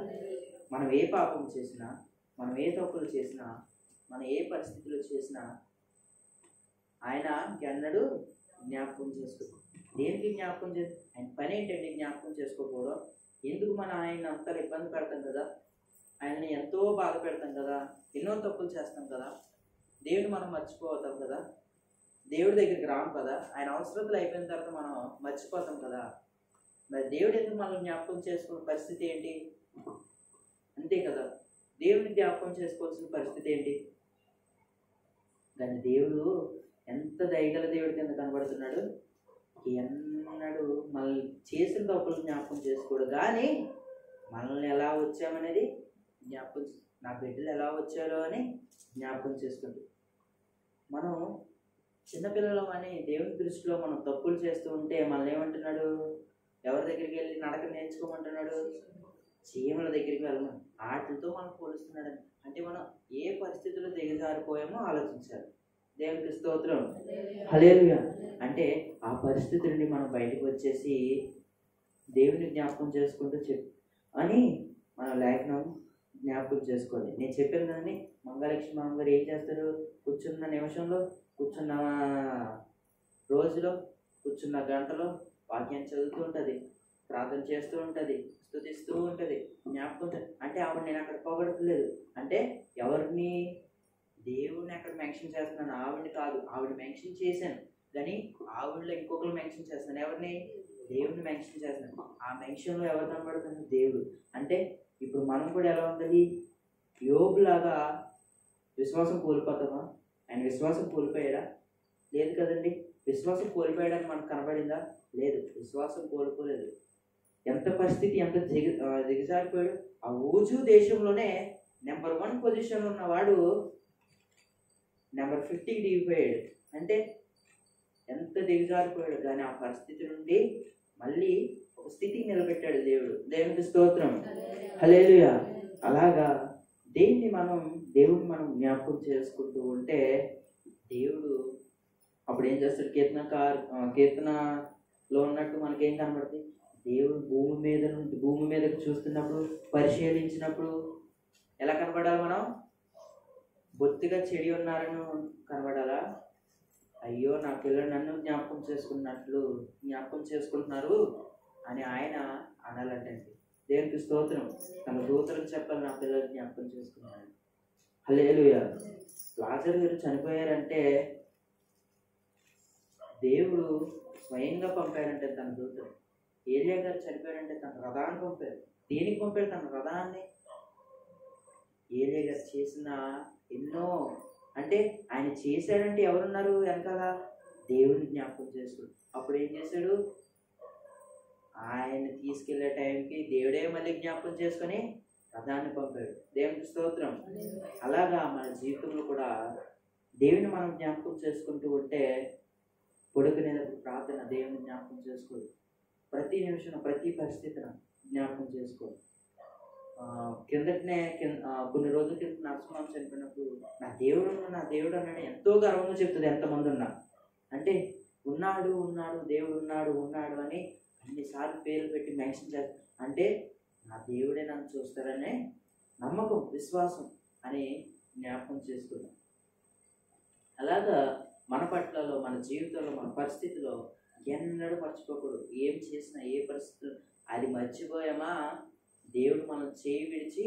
మనం ఏ పాపం చేసినా, మనం ఏ తప్పులు చేసినా, మనం ఏ పరిస్థితులు చేసినా ఆయన ఎన్నడూ జ్ఞాపకం చేసుకో. దేనికి జ్ఞాపకం ఆయన పని ఏంటండి? జ్ఞాపకం చేసుకోకపోవడం. ఎందుకు మనం ఆయన అంతా ఇబ్బంది పెడతాం కదా, ఆయన్ని ఎంతో బాధ పెడతాం కదా, ఎన్నో తప్పులు చేస్తాం కదా, దేవుని మనం మర్చిపోతాం కదా, దేవుడి దగ్గరికి రాము కదా, ఆయన అవసరతలు అయిపోయిన తర్వాత మనం మర్చిపోతాం కదా. మరి దేవుడు ఎందుకు మనం జ్ఞాపకం చేసుకునే పరిస్థితి ఏంటి? అంతే కదా, దేవుని జ్ఞాపకం చేసుకోవాల్సిన పరిస్థితి ఏంటి? కానీ దేవుడు ఎంత దయగల దేవుడి కింద కనబడుతున్నాడు. ఎన్నడూ మనల్ని చేసిన తప్పులు జ్ఞాపకం చేసుకోడు, కానీ మనల్ని ఎలా వచ్చామనేది జ్ఞాపకం, నా బిడ్డలు ఎలా వచ్చారో అని జ్ఞాపకం చేసుకుంటూ, మనం చిన్నపిల్లలం అని దేవుని దృష్టిలో మనం తప్పులు చేస్తూ ఉంటే మనల్ని ఏమంటున్నాడు? ఎవరి దగ్గరికి వెళ్ళి నడక నేర్చుకోమంటున్నాడు? చీమల దగ్గరికి వెళ్ళమని. వాటితో మనం పోలుస్తున్నాడు. అంటే మనం ఏ పరిస్థితుల్లో దిగజారిపోయామో ఆలోచించాలి. దేవునికి స్తోత్రం, హల్లెలూయా. అంటే ఆ పరిస్థితి నుండి మనం బయటకు వచ్చేసి దేవుని జ్ఞాపకం చేసుకుంటూ అని మన లేఖనం జ్ఞాపకం చేసుకోవాలి. నేను చెప్పాను కదండి, మంగళలక్ష్మి మామ గారు ఏం చేస్తారు? కూర్చున్న నిమిషంలో, కూర్చున్న రోజులో, కూర్చున్న గంటలో వాక్యాన్ని చదువుతూ ఉంటుంది, ప్రార్థన చేస్తూ ఉంటుంది, స్తుతిస్తూ ఉంటుంది, జ్ఞాపకం. అంటే ఆవిడ నేను అక్కడ పోగొట్టలేదు. అంటే ఎవరిని? దేవుడిని అక్కడ మెన్షన్ చేస్తున్నాను, ఆవిడని కాదు. ఆవిడ మెన్షన్ చేశాను కానీ ఆవిడలో ఇంకొకరు మెన్షన్ చేస్తున్నాను. ఎవరిని? దేవుడిని మెన్షన్ చేస్తున్నాను. ఆ మెన్షన్లో ఎవరు కనబడుతుంది? దేవుడు. అంటే ఇప్పుడు మనం కూడా ఎలా ఉండాలి? యోబులాగా విశ్వాసం కోల్పోతామా? ఆయన విశ్వాసం కోల్పోయాడా? లేదు కదండి. విశ్వాసం కోల్పోయాడని మనకు కనబడిందా? లేదు, విశ్వాసం కోల్పోలేదు. ఎంత పరిస్థితి ఎంత దిగజారిపోయాడు. ఆ ఊజు దేశంలోనే నెంబర్ 1 పొజిషన్లో ఉన్నవాడు నెంబర్ 50కి దిగిపోయాడు. అంటే ఎంత దిగజారిపోయాడు. కానీ ఆ పరిస్థితి నుండి మళ్ళీ ఒక స్థితికి నిలబెట్టాడు దేవుడు. దేవునికి స్తోత్రం, హల్లెలూయా. అలాగా దేవుడిని మనం జ్ఞాపకం చేసుకుంటూ ఉంటే దేవుడు అప్పుడు ఏం చేస్తాడు? కీర్తనలో ఉన్నట్టు మనకేం కనబడుతుంది? దేవుడు భూమి మీదకి చూస్తున్నప్పుడు, పరిశీలించినప్పుడు ఎలా కనబడాలి? మనం బొత్తిగా చెడి ఉన్నారని కనబడాలా? అయ్యో నా పిల్లలు నన్ను జ్ఞాపకం చేసుకుంటున్నారు అని ఆయన అనాలంటండి. దేవునికి స్తోత్రం. తన దూతలకు చెప్పాలి, నా పిల్లలు జ్ఞాపకం చేసుకున్నాను. హల్లెలూయా. లాజరు గారు చనిపోయారంటే దేవుడు స్వయంగా పంపాడంటే తన దూతలు. ఏలియా గారు చనిపోయాడంటే తన రథాన్ని పంపాడు. దేనికి పంపాడు? తన రథాన్ని. ఏలియా గారు చేసిన ఎన్నో, అంటే ఆయన చేశాడంటే ఎవరున్నారు వెనకాల? దేవుడిని జ్ఞాపకం చేసుకుని. అప్పుడు ఏం చేశాడు? ఆయన తీసుకెళ్లే టైంకి దేవుడే మళ్ళీ జ్ఞాపకం చేసుకొని రథాన్ని పంపాడు. దేవునికి స్తోత్రం. అలాగా మన జీవితంలో కూడా దేవుని మనం జ్ఞాపకం చేసుకుంటూ ఉంటే, పడుకునేటప్పుడు ప్రార్థన దేవుని జ్ఞాపకం చేసుకోదు. ప్రతి నిమిషం ప్రతి పరిస్థితిని జ్ఞాపకం చేసుకోదు. కొన్ని రోజుల క్రితం నరసింహం చనిపోయినప్పుడు నా దేవుడు అన్నాడు ఎంతో గర్వంగా చెప్తుంది. ఎంతమంది ఉన్నా అంటే ఉన్నాడు దేవుడు ఉన్నాడు అని అన్నిసార్లు పేర్లు పెట్టి మెన్షన్ చేస్తారు. అంటే నా దేవుడే నన్ను చూస్తారనే నమ్మకం, విశ్వాసం అని జ్ఞాపకం చేసుకున్నాం. అలాగా మన పట్లలో, మన జీవితంలో, మన పరిస్థితిలో ఎన్నడూ మర్చిపోకూడదు. ఏం చేసినా, ఏ పరిస్థితులు అది మర్చిపోయామా, దేవుడు మనం చేయి విడిచి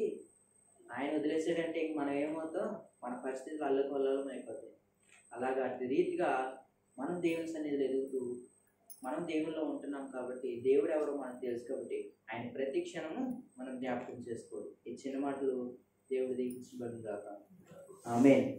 ఆయన వదిలేసాడంటే ఇంక మనం ఏమవుతాం? మన పరిస్థితులు అల్లకొల్లం అయిపోతాయి. అలాగా అటు రీతిగా మనం దేవుని సన్నిధిలో ఎదుగుతూ మనం దేవుల్లో ఉంటున్నాం కాబట్టి, దేవుడు ఎవరో మనకు తెలుసు కాబట్టి ఆయన ప్రతి క్షణము మనం జ్ఞాపకం చేసుకోవాలి. ఈ చిన్న మాటలు దేవుడు దీవించబడును గాక. ఆమేన్.